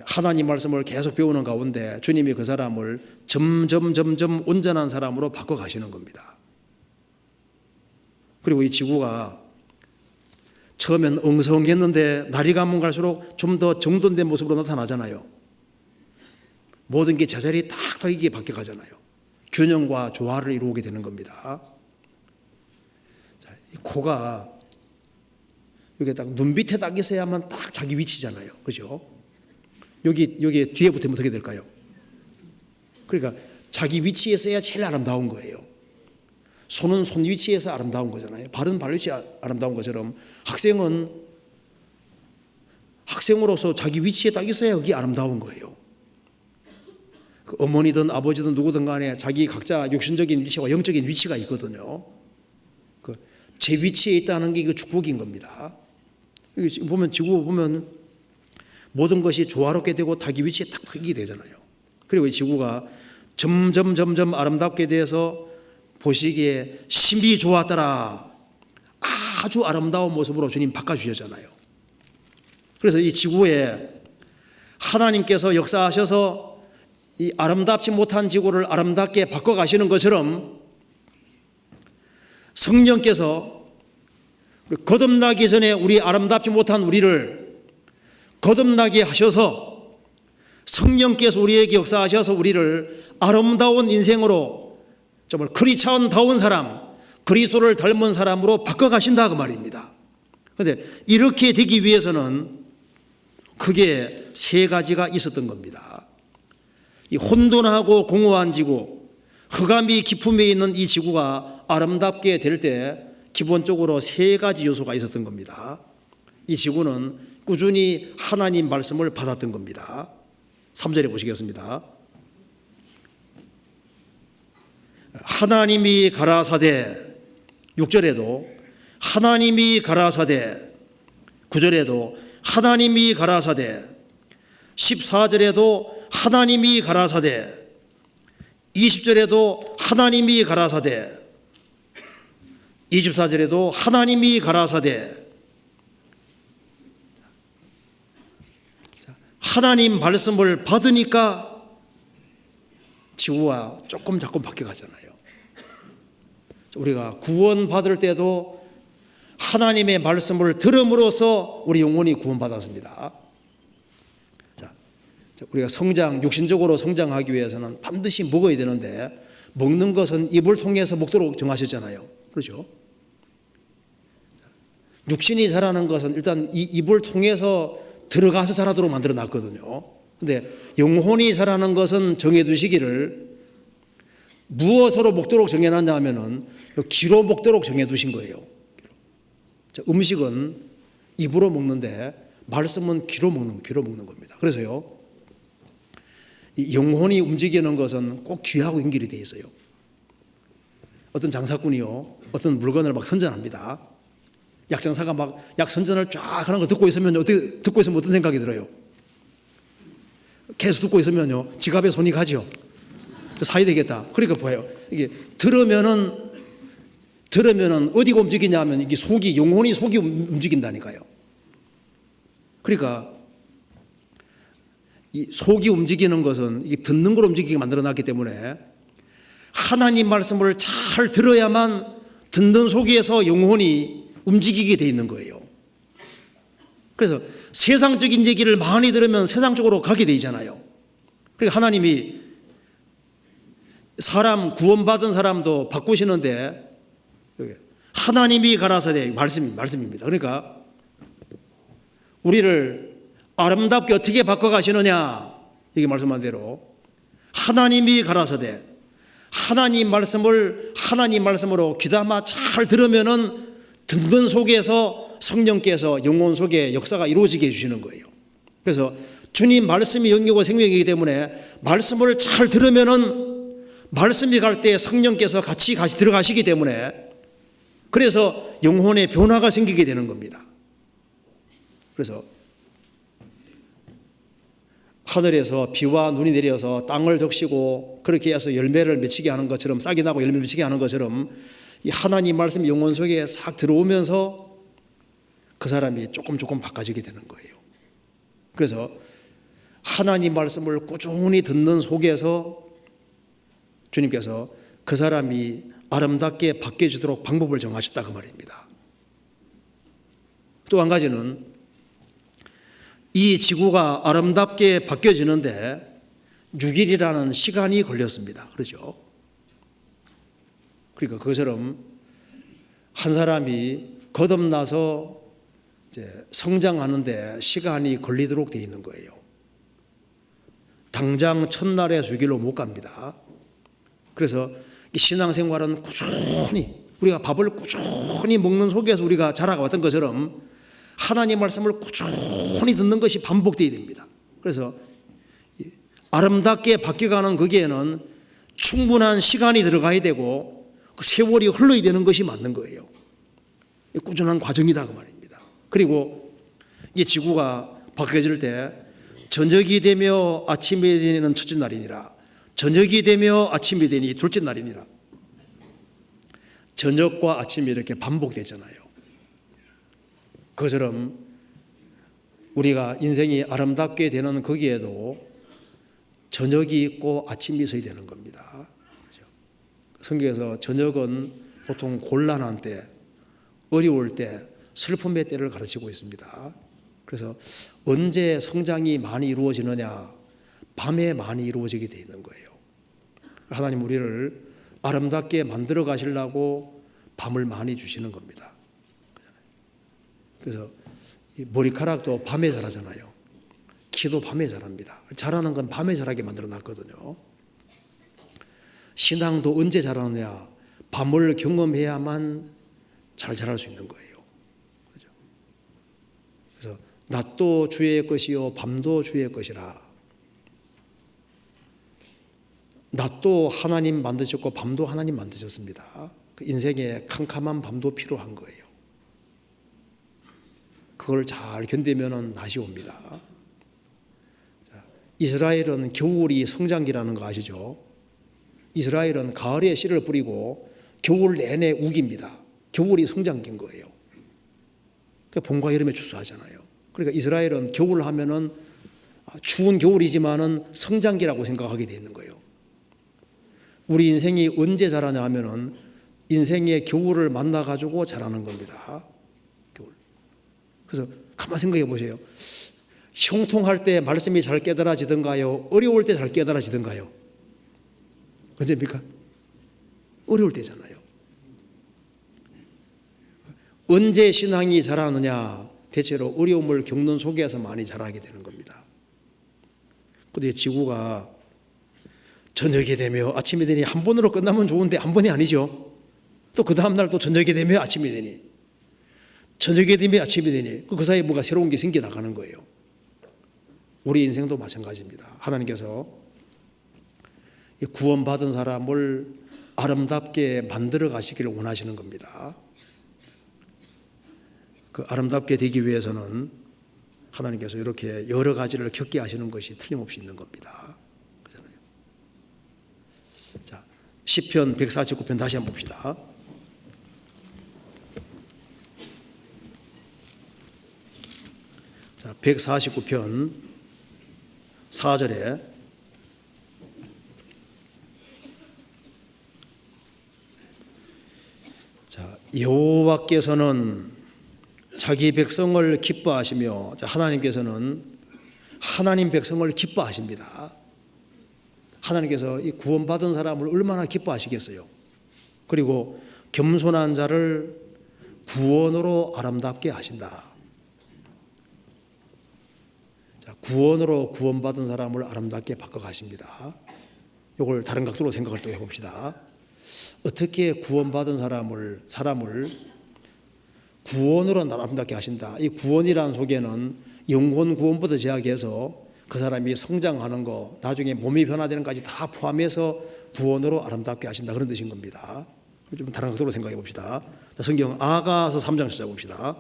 하나님 말씀을 계속 배우는 가운데 주님이 그 사람을 점점 온전한 사람으로 바꿔 가시는 겁니다. 그리고 이 지구가 처음엔 엉성했는데 날이 가면 갈수록 좀 더 정돈된 모습으로 나타나잖아요. 모든 게 제자리 딱 이게 바뀌어 가잖아요. 균형과 조화를 이루게 되는 겁니다. 자, 이 코가 여기 딱 눈 밑에 딱 있어야만 딱 자기 위치잖아요. 그죠? 여기 뒤에 붙으면 어떻게 될까요? 그러니까 자기 위치에 있어야 제일 아름다운 거예요. 손은 손 위치에서 아름다운 거잖아요. 발은 발 위치에 아름다운 것처럼 학생으로서 자기 위치에 딱 있어야 그게 아름다운 거예요. 그 어머니든 아버지든 누구든 간에 자기 각자 육신적인 위치와 영적인 위치가 있거든요. 그 제 위치에 있다는 게 그 축복인 겁니다. 여기 보면 지구 보면 모든 것이 조화롭게 되고 자기 위치에 딱 서게 되잖아요. 그리고 이 지구가 점점 아름답게 돼서 보시기에 심히 좋았더라. 아주 아름다운 모습으로 주님 바꿔주셨잖아요. 그래서 이 지구에 하나님께서 역사하셔서 이 아름답지 못한 지구를 아름답게 바꿔가시는 것처럼 성령께서 거듭나기 전에 우리 아름답지 못한 우리를 거듭나게 하셔서 성령께서 우리에게 역사하셔서 우리를 아름다운 인생으로 정말 크리스찬다운 사람, 그리스도를 닮은 사람으로 바꿔가신다 그 말입니다. 그런데 이렇게 되기 위해서는 크게 세 가지가 있었던 겁니다. 이 혼돈하고 공허한 지구, 흑암이 깊음에 있는 이 지구가 아름답게 될 때 기본적으로 세 가지 요소가 있었던 겁니다. 이 지구는 꾸준히 하나님 말씀을 받았던 겁니다. 3절에 보시겠습니다. 하나님이 가라사대, 6절에도 하나님이 가라사대, 9절에도 하나님이 가라사대, 14절에도 하나님이 가라사대, 20절에도 하나님이 가라사대, 24절에도 하나님이 가라사대. 하나님 말씀을 받으니까 지구가 조금 바뀌어 가잖아요. 우리가 구원받을 때도 하나님의 말씀을 들음으로써 우리 영혼이 구원받았습니다. 자, 우리가 육신적으로 성장하기 위해서는 반드시 먹어야 되는데, 먹는 것은 입을 통해서 먹도록 정하셨잖아요. 그렇죠? 육신이 자라는 것은 일단 이 입을 통해서 들어가서 자라도록 만들어 놨거든요. 근데 영혼이 자라는 것은 정해두시기를 무엇으로 먹도록 정해놨냐 하면은 귀로 먹도록 정해두신 거예요. 음식은 입으로 먹는데 말씀은 귀로 먹는 겁니다. 그래서요, 이 영혼이 움직이는 것은 꼭 귀하고 연결이 되어 있어요. 어떤 장사꾼이요, 어떤 물건을 막 선전합니다. 약장사가 막 약 선전을 쫙 하는 거 듣고 있으면 어떤 생각이 들어요? 계속 듣고 있으면요, 지갑에 손이 가죠. 사야 되겠다. 그러니까 뭐예요? 이게 들으면은 어디가 움직이냐면 이게 영혼이 속이 움직인다니까요. 그러니까 이 속이 움직이는 것은 이게 듣는 걸 움직이게 만들어 놨기 때문에 하나님 말씀을 잘 들어야만 듣는 속에서 영혼이 움직이게 돼 있는 거예요. 그래서 세상적인 얘기를 많이 들으면 세상 쪽으로 가게 돼 있잖아요. 그러니까 하나님이 구원받은 사람도 바꾸시는데, 하나님이 가라사대 말씀입니다. 그러니까 우리를 아름답게 어떻게 바꿔가시느냐, 이게 말씀한 대로 하나님이 가라사대, 하나님 말씀으로 귀담아 잘 들으면은 듣는 속에서 성령께서 영혼 속에 역사가 이루어지게 해주시는 거예요. 그래서 주님 말씀이 영이고 생명이기 때문에 말씀을 잘 들으면은 말씀이 갈 때 성령께서 같이 들어가시기 때문에 그래서 영혼의 변화가 생기게 되는 겁니다. 그래서 하늘에서 비와 눈이 내려서 땅을 적시고 그렇게 해서 열매를 맺히게 하는 것처럼, 싹이 나고 열매 맺히게 하는 것처럼 이 하나님 말씀이 영혼 속에 싹 들어오면서 그 사람이 조금 바꿔지게 되는 거예요. 그래서 하나님 말씀을 꾸준히 듣는 속에서 주님께서 그 사람이 아름답게 바뀌어지도록 방법을 정하셨다 그 말입니다. 또 한 가지는 이 지구가 아름답게 바뀌어지는데 6일이라는 시간이 걸렸습니다. 그렇죠? 그러니까 그것처럼 한 사람이 거듭나서 이제 성장하는데 시간이 걸리도록 되어 있는 거예요. 당장 첫날에 6일로 못 갑니다. 그래서 이 신앙생활은 꾸준히 우리가 밥을 꾸준히 먹는 속에서 우리가 자라가 왔던 것처럼 하나님 말씀을 꾸준히 듣는 것이 반복되어야 됩니다. 그래서 아름답게 바뀌어가는 거기에는 충분한 시간이 들어가야 되고 그 세월이 흘러야 되는 것이 맞는 거예요. 꾸준한 과정이다 그 말입니다. 그리고 이 지구가 바뀌어질 때 저녁이 되며 아침이 되는 첫째 날이니라, 저녁이 되며 아침이 되니 둘째 날이니라. 저녁과 아침이 이렇게 반복되잖아요. 그처럼 우리가 인생이 아름답게 되는 거기에도 저녁이 있고 아침이 있어야 되는 겁니다. 그렇죠? 성경에서 저녁은 보통 곤란한 때, 어려울 때, 슬픔의 때를 가르치고 있습니다. 그래서 언제 성장이 많이 이루어지느냐? 밤에 많이 이루어지게 되어 있는 거예요. 하나님 우리를 아름답게 만들어 가시려고 밤을 많이 주시는 겁니다. 그래서 머리카락도 밤에 자라잖아요. 키도 밤에 자랍니다. 자라는 건 밤에 자라게 만들어 놨거든요. 신앙도 언제 자라느냐? 밤을 경험해야만 잘 자랄 수 있는 거예요. 그렇죠? 그래서 낮도 주의 것이요 밤도 주의 것이라. 낮도 하나님 만드셨고 밤도 하나님 만드셨습니다. 그 인생에 캄캄한 밤도 필요한 거예요. 그걸 잘 견디면 낮이 옵니다. 자, 이스라엘은 겨울이 성장기라는 거 아시죠? 이스라엘은 가을에 씨를 뿌리고 겨울 내내 우깁니다. 겨울이 성장기인 거예요. 봄과 여름에 추수하잖아요. 그러니까 이스라엘은 겨울 하면은 추운 겨울이지만은 성장기라고 생각하게 돼 있는 거예요. 우리 인생이 언제 자라냐 하면은 인생의 겨울을 만나가지고 자라는 겁니다. 겨울. 그래서 가만 생각해 보세요. 형통할 때 말씀이 잘 깨달아지던가요? 어려울 때 잘 깨달아지던가요? 언제입니까? 어려울 때잖아요. 언제 신앙이 자라느냐? 대체로 어려움을 겪는 속에서 많이 자라게 되는 겁니다. 그런데 지구가 저녁이 되며 아침이 되니 한 번으로 끝나면 좋은데 한 번이 아니죠. 또 그 다음 날 또 저녁이 되며 아침이 되니, 저녁이 되며 아침이 되니 그 사이에 뭔가 새로운 게 생겨나가는 거예요. 우리 인생도 마찬가지입니다. 하나님께서 구원받은 사람을 아름답게 만들어 가시기를 원하시는 겁니다. 그 아름답게 되기 위해서는 하나님께서 이렇게 여러 가지를 겪게 하시는 것이 틀림없이 있는 겁니다. 그렇잖아요. 자, 시편 149편 다시 한번 봅시다. 자, 149편 4절에 자, 여호와께서는 자기 백성을 기뻐하시며, 하나님께서는 하나님 백성을 기뻐하십니다. 하나님께서 이 구원받은 사람을 얼마나 기뻐하시겠어요. 그리고 겸손한 자를 구원으로 아름답게 하신다. 자, 구원으로 구원받은 사람을 아름답게 바꿔가십니다. 이걸 다른 각도로 생각을 또 해봅시다. 어떻게 구원받은 사람을 구원으로 아름답게 하신다. 이 구원이라는 속에는 영혼 구원부터 시작해서 그 사람이 성장하는 거, 나중에 몸이 변화되는 것까지 다 포함해서 구원으로 아름답게 하신다, 그런 뜻인 겁니다. 좀 다른 각도로 생각해 봅시다. 자, 성경 아가서 3장 시작 봅시다.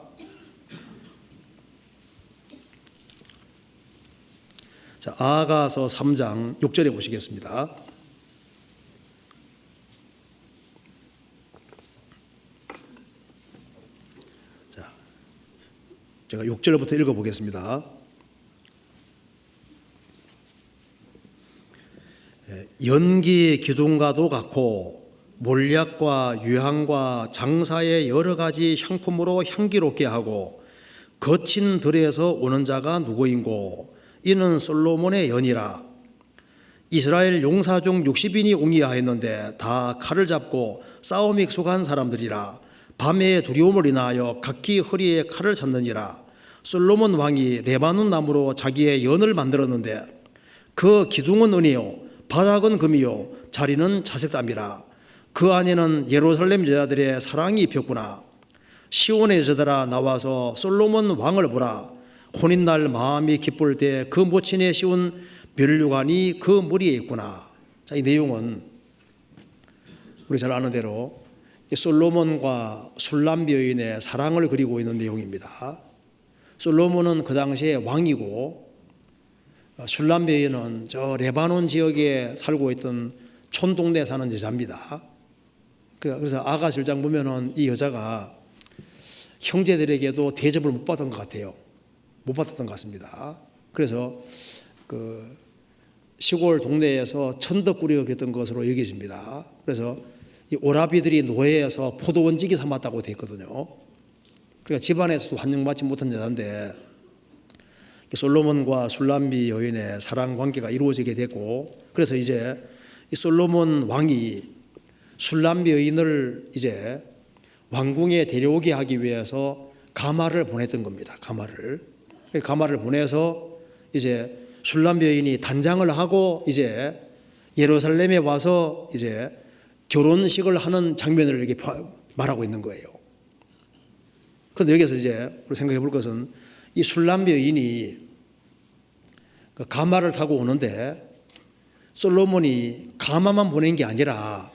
자, 아가서 3장 6절에 보시겠습니다. 자, 제가 6절부터 읽어보겠습니다. 연기 기둥과도 같고 몰약과 유향과 장사의 여러 가지 향품으로 향기롭게 하고 거친 들에서 오는 자가 누구인고 이는 솔로몬의 연이라. 이스라엘 용사 중 60인이 웅이하였는데 다 칼을 잡고 싸움에 익숙한 사람들이라. 밤에 두려움을 인하여 각기 허리에 칼을 찼느니라. 솔로몬 왕이 레바논 나무로 자기의 연을 만들었는데 그 기둥은 은이요 바닥은 금이요 자리는 자색담이라. 그 안에는 예루살렘 여자들의 사랑이 입혔구나. 시온의 여자들아 나와서 솔로몬 왕을 보라. 혼인날 마음이 기쁠 때 그 모친에 씌운 멸류관이 그 머리에 있구나. 자, 이 내용은 우리 잘 아는 대로 솔로몬과 술람 여인의 사랑을 그리고 있는 내용입니다. 솔로몬은 그 당시에 왕이고 술람 여인은 저 레바논 지역에 살고 있던 촌동네에 사는 여자입니다. 그래서 아가 1장 보면은 이 여자가 형제들에게도 대접을 못 받은 것 같아요. 못 받았던 것 같습니다. 그래서 그 시골 동네에서 천덕꾸리가 됐던 것으로 여겨집니다. 그래서 이 오라비들이 노예에서 포도원지기 삼았다고 되어 있거든요. 그러니까 집안에서도 환영받지 못한 여자인데 솔로몬과 술람비 여인의 사랑 관계가 이루어지게 됐고, 그래서 이제 이 솔로몬 왕이 술람비 여인을 이제 왕궁에 데려오게 하기 위해서 가마를 보냈던 겁니다. 가마를 보내서 이제 술람 여인이 단장을 하고 이제 예루살렘에 와서 이제 결혼식을 하는 장면을 이렇게 말하고 있는 거예요. 그런데 여기서 이제 우리 생각해 볼 것은 이 술람 여인이 그 가마를 타고 오는데 솔로몬이 가마만 보낸 게 아니라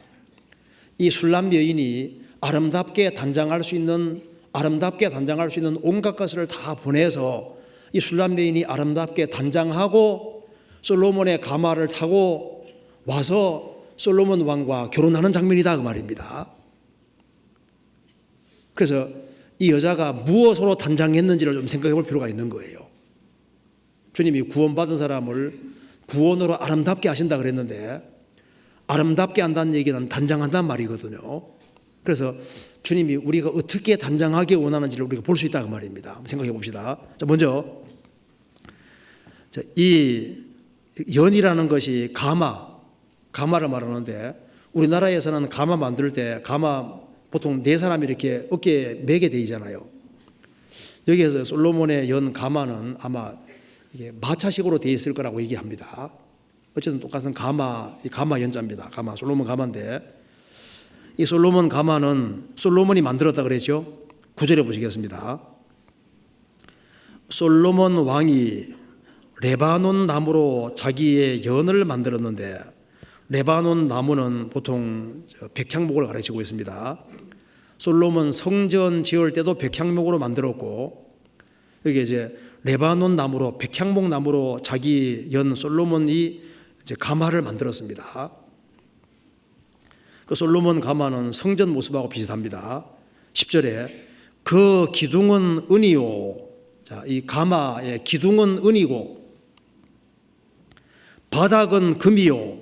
이 술람 여인이 아름답게 단장할 수 있는 온갖 것을 다 보내서 이 술람 여인이 아름답게 단장하고 솔로몬의 가마를 타고 와서 솔로몬 왕과 결혼하는 장면이다 그 말입니다. 그래서 이 여자가 무엇으로 단장했는지를 좀 생각해 볼 필요가 있는 거예요. 주님이 구원받은 사람을 구원으로 아름답게 하신다 그랬는데 아름답게 한다는 얘기는 단장한다는 말이거든요. 그래서 주님이 우리가 어떻게 단장하기 원하는지를 우리가 볼 수 있다 그 말입니다. 한번 생각해 봅시다. 자, 먼저 이 연이라는 것이 가마를 말하는데 우리나라에서는 가마 만들 때 가마 보통 네 사람이 이렇게 어깨에 매게 돼 있잖아요. 여기에서 솔로몬의 연 가마는 아마 이게 마차식으로 돼 있을 거라고 얘기합니다. 어쨌든 똑같은 가마 연자입니다. 솔로몬 가마인데 이 솔로몬 가마는 솔로몬이 만들었다 그랬죠. 9절에 보시겠습니다. 솔로몬 왕이 레바논 나무로 자기의 연을 만들었는데 레바논 나무는 보통 백향목을 가르치고 있습니다. 솔로몬 성전 지을 때도 백향목으로 만들었고 여기 이제 레바논 나무로 백향목 나무로 자기 연 솔로몬이 이제 가마를 만들었습니다. 그 솔로몬 가마는 성전 모습하고 비슷합니다. 10절에 그 기둥은 은이요. 자, 이 가마의 기둥은 은이고 바닥은 금이요.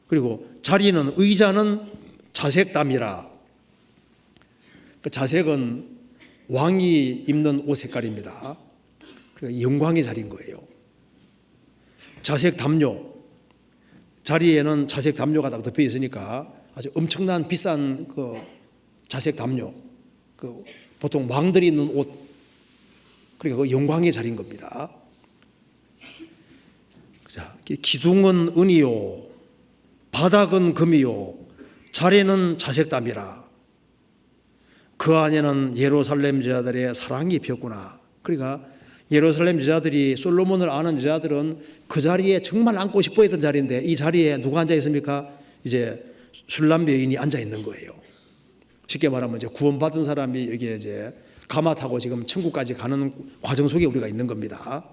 그리고 자리는 의자는 자색담이라. 그 자색은 왕이 입는 옷 색깔입니다. 그러니까 영광의 자리인 거예요. 자색 담요. 자리에는 자색 담요가 딱 덮여 있으니까 아주 엄청난 비싼 그 자색 담요. 그 보통 왕들이 입는 옷. 그러니까 그 영광의 자리인 겁니다. 자, 기둥은 은이요. 바닥은 금이요. 자리는 자색담이라. 그 안에는 예루살렘 여자들의 사랑이 피었구나. 그러니까 예루살렘 여자들이, 솔로몬을 아는 여자들은 그 자리에 정말 앉고 싶어 했던 자리인데, 이 자리에 누가 앉아 있습니까? 이제 술람 여인이 앉아 있는 거예요. 쉽게 말하면 이제 구원받은 사람이 여기에 이제 가마 타고 지금 천국까지 가는 과정 속에 우리가 있는 겁니다.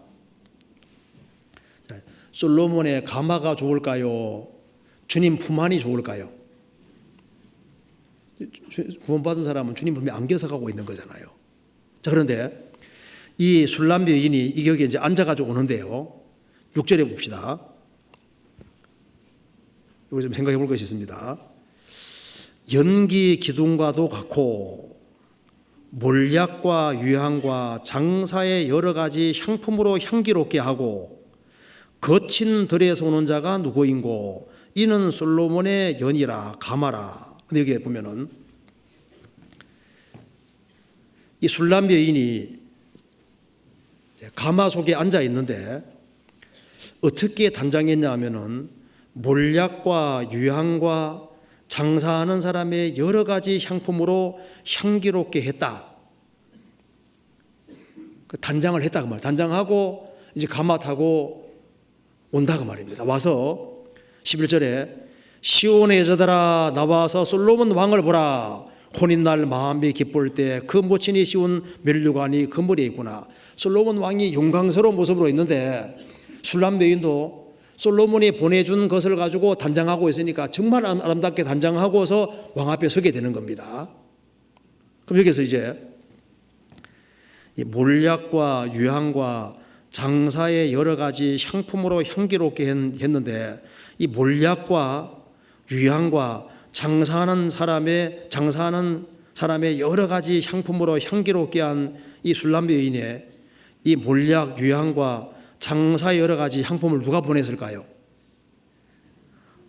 솔로몬의 가마가 좋을까요? 주님 품 안이 좋을까요? 구원받은 사람은 주님 품에 안겨서 가고 있는 거잖아요. 자, 그런데 이 술람 여인이 여기에 이제 앉아가지고 오는데요. 6절에 봅시다. 이거 좀 생각해 볼 것이 있습니다. 연기 기둥과도 같고 몰약과 유향과 장사의 여러 가지 향품으로 향기롭게 하고 거친 들에서 오는 자가 누구인고 이는 솔로몬의 연이라 가마라. 근데 여기에 보면은 이 술람 여인이 가마 속에 앉아 있는데 어떻게 단장했냐 하면은 몰약과 유향과 장사하는 사람의 여러 가지 향품으로 향기롭게 했다. 그 단장을 했다 그 말. 단장하고 이제 가마 타고 온다 그 말입니다. 와서 11절에 시온의 여자들아 나와서 솔로몬 왕을 보라. 혼인날 마음이 기쁠 때 그 모친이 씌운 면류관이 그 머리에 있구나. 솔로몬 왕이 영광스러운 모습으로 있는데 술람 여인도 솔로몬이 보내준 것을 가지고 단장하고 있으니까 정말 아름답게 단장하고서 왕 앞에 서게 되는 겁니다. 그럼 여기서 이제 이 몰약과 유향과 장사의 여러 가지 향품으로 향기롭게 했는데 이 몰약과 유향과 장사하는 사람의 여러 가지 향품으로 향기롭게 한 이 술람 여인의 이 몰약, 유향과 장사의 여러 가지 향품을 누가 보냈을까요?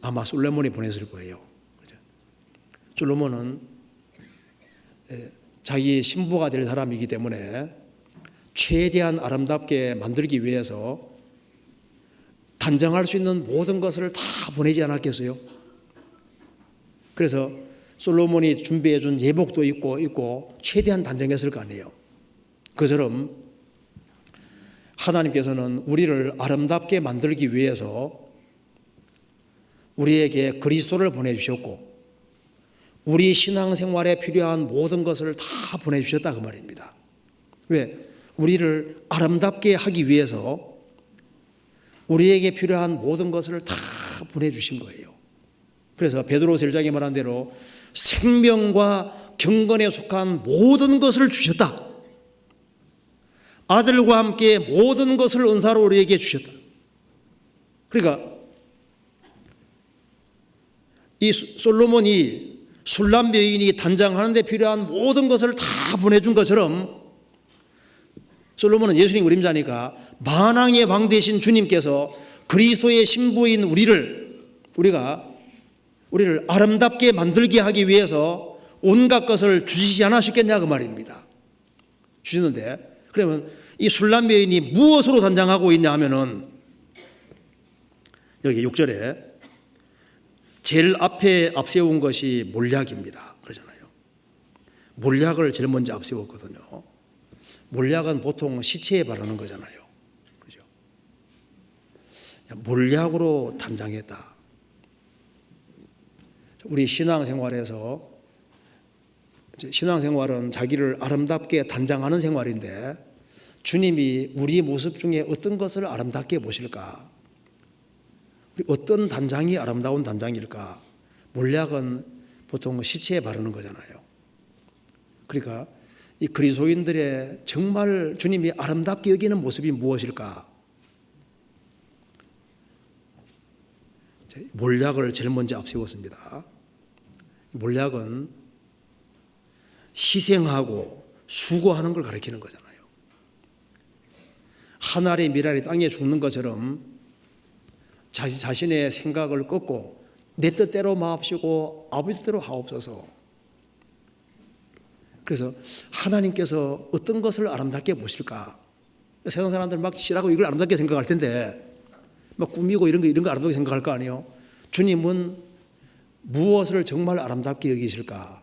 아마 솔로몬이 보냈을 거예요. 솔로몬은 자기의 신부가 될 사람이기 때문에 최대한 아름답게 만들기 위해서 단장할 수 있는 모든 것을 다 보내지 않았겠어요? 그래서 솔로몬이 준비해 준 예복도 있고 최대한 단장했을 거 아니에요. 그처럼 하나님께서는 우리를 아름답게 만들기 위해서 우리에게 그리스도를 보내주셨고 우리 신앙생활에 필요한 모든 것을 다 보내주셨다 그 말입니다. 왜? 우리를 아름답게 하기 위해서 우리에게 필요한 모든 것을 다 보내주신 거예요. 그래서 베드로서 1장에 말한 대로 생명과 경건에 속한 모든 것을 주셨다. 아들과 함께 모든 것을 은사로 우리에게 주셨다. 그러니까 이 솔로몬이 술람 여인이 단장하는 데 필요한 모든 것을 다 보내준 것처럼 솔로몬은 예수님 그림자니까 만왕의 왕 되신 주님께서 그리스도의 신부인 우리를 아름답게 만들게 하기 위해서 온갖 것을 주시지 않으셨겠냐 그 말입니다. 주시는데 그러면 이 술람 여인이 무엇으로 단장하고 있냐 하면은 여기 6절에 제일 앞에 앞세운 것이 몰약입니다. 그러잖아요. 몰약을 제일 먼저 앞세웠거든요. 몰약은 보통 시체에 바르는 거잖아요. 그죠? 몰약으로 단장했다. 우리 신앙생활에서 신앙생활은 자기를 아름답게 단장하는 생활인데 주님이 우리 모습 중에 어떤 것을 아름답게 보실까? 어떤 단장이 아름다운 단장일까? 몰약은 보통 시체에 바르는 거잖아요. 그러니까 이 그리스도인들의 정말 주님이 아름답게 여기는 모습이 무엇일까? 몰약을 제일 먼저 앞세웠습니다. 몰약은 희생하고 수고하는 걸 가리키는 거잖아요. 한 알의 밀알이 땅에 죽는 것처럼 자신의 생각을 꺾고 내 뜻대로 마옵시고 아버지 뜻대로 하옵소서. 그래서 하나님께서 어떤 것을 아름답게 보실까? 세상 사람들 막 싫어하고 이걸 아름답게 생각할 텐데 막 꾸미고 이런 거 아름답게 생각할 거 아니에요? 주님은 무엇을 정말 아름답게 여기실까?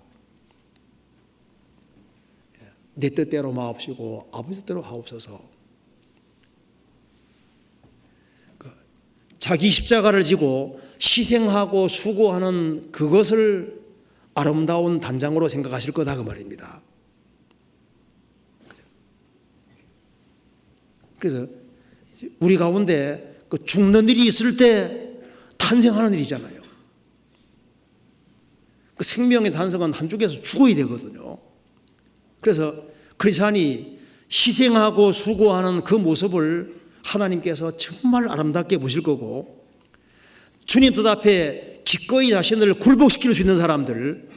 내 뜻대로 마옵시고 아버지 뜻대로 하옵소서. 자기 십자가를 지고 희생하고 수고하는 그것을 아름다운 단장으로 생각하실 거다 그 말입니다. 그래서 우리 가운데 그 죽는 일이 있을 때 탄생하는 일이잖아요. 그 생명의 탄생은 한쪽에서 죽어야 되거든요. 그래서 크리스찬이 희생하고 수고하는 그 모습을 하나님께서 정말 아름답게 보실 거고, 주님 뜻 앞에 기꺼이 자신을 굴복시킬 수 있는 사람들,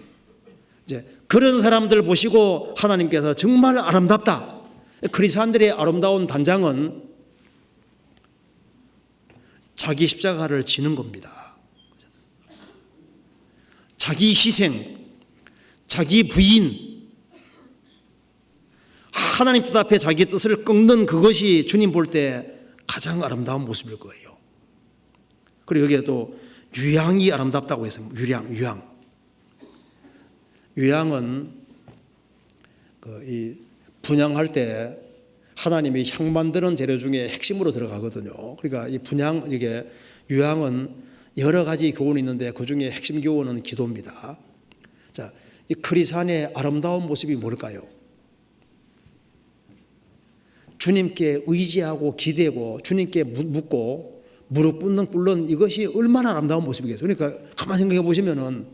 이제 그런 사람들 보시고 하나님께서 정말 아름답다. 크리스찬들의 아름다운 단장은 자기 십자가를 지는 겁니다. 자기 희생, 자기 부인, 하나님 뜻 앞에 자기 뜻을 꺾는 그것이 주님 볼 때 가장 아름다운 모습일 거예요. 그리고 여기에 또 유향이 아름답다고 했습니다. 유향은 이 분향할 때 하나님이 향 만드는 재료 중에 핵심으로 들어가거든요. 그러니까 이 이게 유향은 여러 가지 교훈이 있는데 그 중에 핵심 교훈은 기도입니다. 자, 이 크리스찬의 아름다운 모습이 뭘까요? 주님께 의지하고 기대고 주님께 묻고 무릎 꿇는 이것이 얼마나 아름다운 모습이겠어요. 그러니까 가만히 생각해 보시면은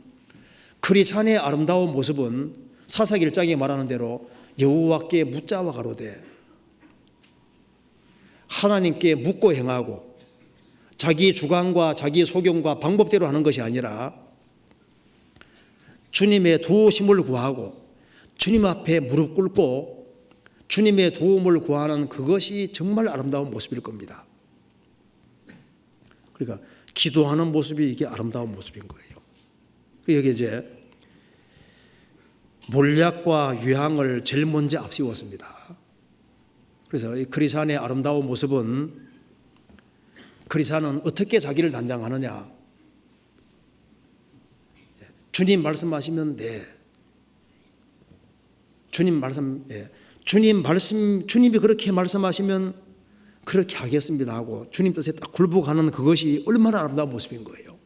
크리스찬의 아름다운 모습은 사사기 1장에 말하는 대로 여호와께 묻자와 가로되, 하나님께 묻고 행하고 자기 주관과 자기 소견과 방법대로 하는 것이 아니라 주님의 도우심을 구하고 주님 앞에 무릎 꿇고 주님의 도움을 구하는 그것이 정말 아름다운 모습일 겁니다. 그러니까 기도하는 모습이 이게 아름다운 모습인 거예요. 여기 이제 몰약과 유향을 제일 먼저 앞세웠습니다. 그래서 이 크리스찬의 아름다운 모습은, 크리스찬은 어떻게 자기를 단장하느냐? 주님 말씀하시면 네. 주님이 그렇게 말씀하시면 그렇게 하겠습니다 하고 주님 뜻에 딱 굴복하는 그것이 얼마나 아름다운 모습인 거예요.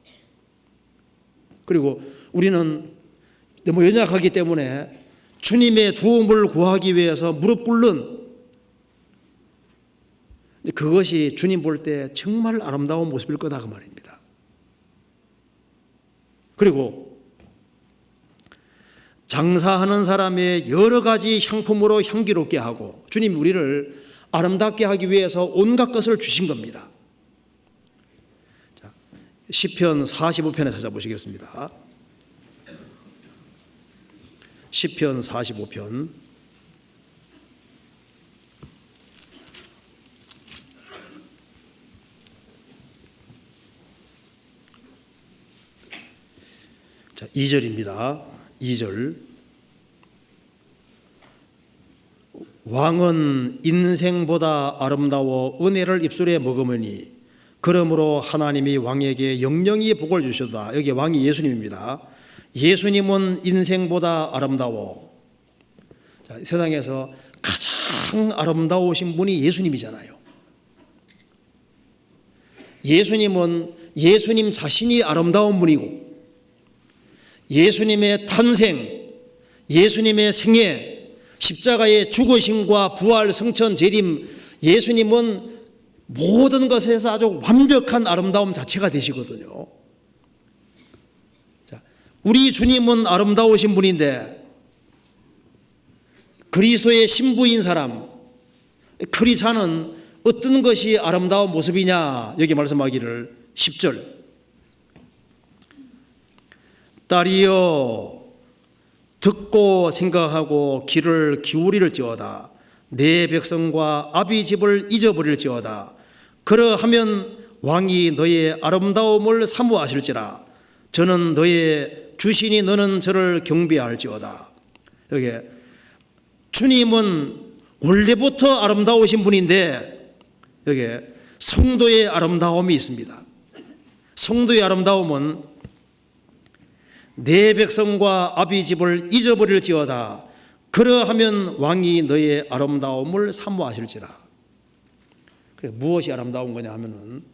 그리고 우리는 너무 연약하기 때문에 주님의 도움을 구하기 위해서 무릎 꿇는 그것이 주님 볼 때 정말 아름다운 모습일 거다 그 말입니다. 그리고 장사하는 사람의 여러 가지 향품으로 향기롭게 하고, 주님이 우리를 아름답게 하기 위해서 온갖 것을 주신 겁니다. 자, 시편 45편에 찾아보시겠습니다. 시편 45편. 자, 2절입니다. 2절. 왕은 인생보다 아름다워 은혜를 입술에 머금으니 그러므로 하나님이 왕에게 영영이 복을 주셨다. 여기 왕이 예수님입니다. 예수님은 인생보다 아름다워. 자, 세상에서 가장 아름다우신 분이 예수님이잖아요. 예수님은 예수님 자신이 아름다운 분이고, 예수님의 탄생, 예수님의 생애, 십자가의 죽으심과 부활, 성천, 재림, 예수님은 모든 것에서 아주 완벽한 아름다움 자체가 되시거든요. 자, 우리 주님은 아름다우신 분인데 그리스도의 신부인 사람, 크리스찬은 어떤 것이 아름다운 모습이냐? 여기 말씀하기를 10절. 딸이여 듣고 생각하고 귀를 기울일지어다. 내 백성과 아비 집을 잊어버릴지어다. 그러하면 왕이 너의 아름다움을 사모하실지라. 저는 너의 주신이 너는 저를 경배할지어다. 여기 주님은 원래부터 아름다우신 분인데 여기 성도의 아름다움이 있습니다. 성도의 아름다움은 내 백성과 아비 집을 잊어버릴지어다. 그러하면 왕이 너의 아름다움을 사모하실지라. 그래, 무엇이 아름다운 거냐 하면은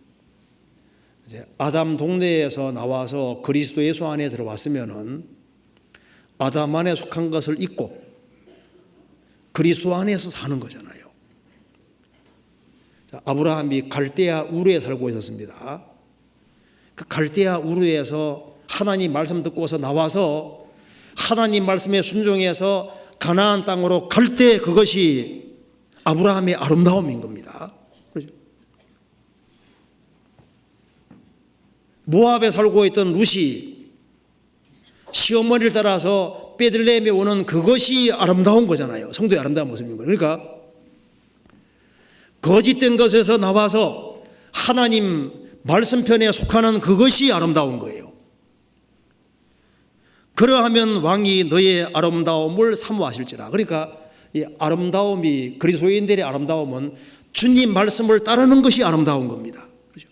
이제 아담 동네에서 나와서 그리스도 예수 안에 들어왔으면은 아담 안에 속한 것을 잊고 그리스도 안에서 사는 거잖아요. 자, 아브라함이 갈대아 우르에 살고 있었습니다. 그 갈대아 우르에서 하나님 말씀 듣고서 나와서 하나님 말씀에 순종해서 가나안 땅으로 갈 때 그것이 아브라함의 아름다움인 겁니다. 그렇죠? 모압에 살고 있던 룻이 시어머니를 따라서 베들레헴에 오는 그것이 아름다운 거잖아요. 성도의 아름다운 모습인 거예요. 그러니까 거짓된 것에서 나와서 하나님 말씀편에 속하는 그것이 아름다운 거예요. 그러하면 왕이 너의 아름다움을 사모하실지라. 그러니까 이 아름다움이, 그리스도인들의 아름다움은 주님 말씀을 따르는 것이 아름다운 겁니다. 그렇죠?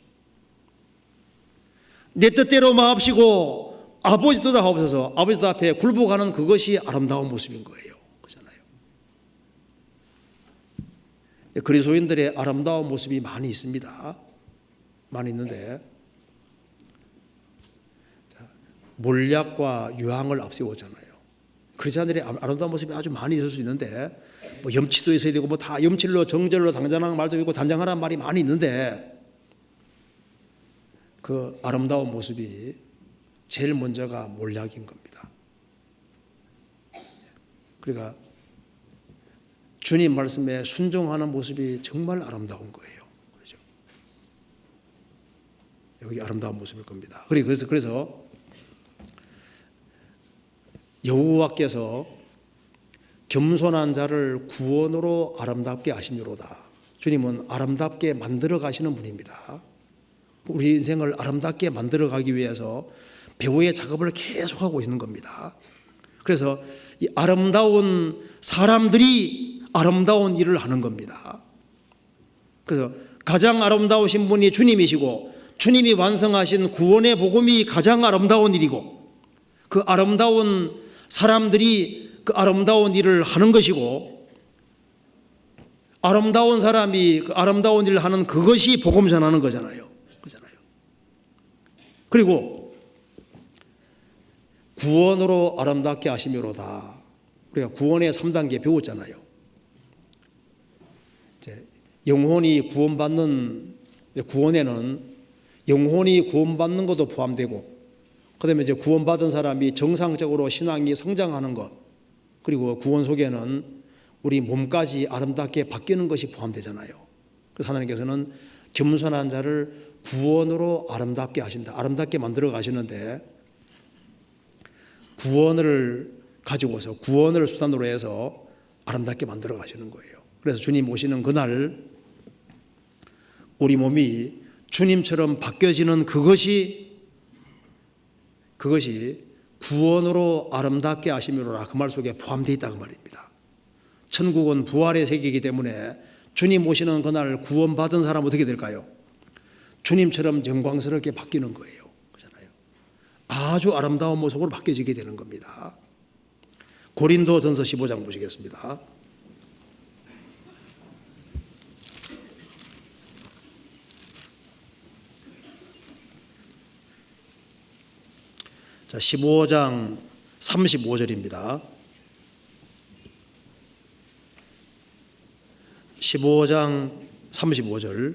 내 뜻대로 마옵시고 아버지 뜻 하옵소서, 아버지 뜻 앞에 굴복하는 그것이 아름다운 모습인 거예요. 그렇잖아요. 그리스도인들의 아름다운 모습이 많이 있습니다. 많이 있는데 몰약과 유황을 앞세우잖아요. 크리스찬들의 아름다운 모습이 아주 많이 있을 수 있는데 뭐 염치도 있어야 되고 뭐 다 염칠로 정절로 당장하는 말도 있고 단장하라는 말이 많이 있는데 그 아름다운 모습이 제일 먼저가 몰약인 겁니다. 그러니까 주님 말씀에 순종하는 모습이 정말 아름다운 거예요. 그렇죠? 여기 아름다운 모습일 겁니다. 그래서 여호와께서 겸손한 자를 구원으로 아름답게 하심이로다. 주님은 아름답게 만들어 가시는 분입니다. 우리 인생을 아름답게 만들어 가기 위해서 배우의 작업을 계속하고 있는 겁니다. 그래서 이 아름다운 사람들이 아름다운 일을 하는 겁니다. 그래서 가장 아름다우신 분이 주님이시고 주님이 완성하신 구원의 복음이 가장 아름다운 일이고 그 아름다운 사람들이 그 아름다운 일을 하는 것이고 아름다운 사람이 그 아름다운 일을 하는 그것이 복음 전하는 거잖아요. 그리고 구원으로 아름답게 하심이로다. 우리가 구원의 3단계 배웠잖아요. 영혼이 구원받는 구원에는 영혼이 구원받는 것도 포함되고 그다음에 이제 구원받은 사람이 정상적으로 신앙이 성장하는 것, 그리고 구원 속에는 우리 몸까지 아름답게 바뀌는 것이 포함되잖아요. 그래서 하나님께서는 겸손한 자를 구원으로 아름답게 하신다. 아름답게 만들어 가시는데 구원을 가지고서 구원을 수단으로 해서 아름답게 만들어 가시는 거예요. 그래서 주님 오시는 그날 우리 몸이 주님처럼 바뀌어지는 그것이 구원으로 아름답게 하심이로라. 그 말 속에 포함되어 있다 그 말입니다. 천국은 부활의 세계이기 때문에 주님 오시는 그날 구원받은 사람은 어떻게 될까요? 주님처럼 영광스럽게 바뀌는 거예요. 그렇잖아요. 아주 아름다운 모습으로 바뀌어지게 되는 겁니다. 고린도전서 15장 보시겠습니다. 자, 15장 35절입니다. 15장 35절.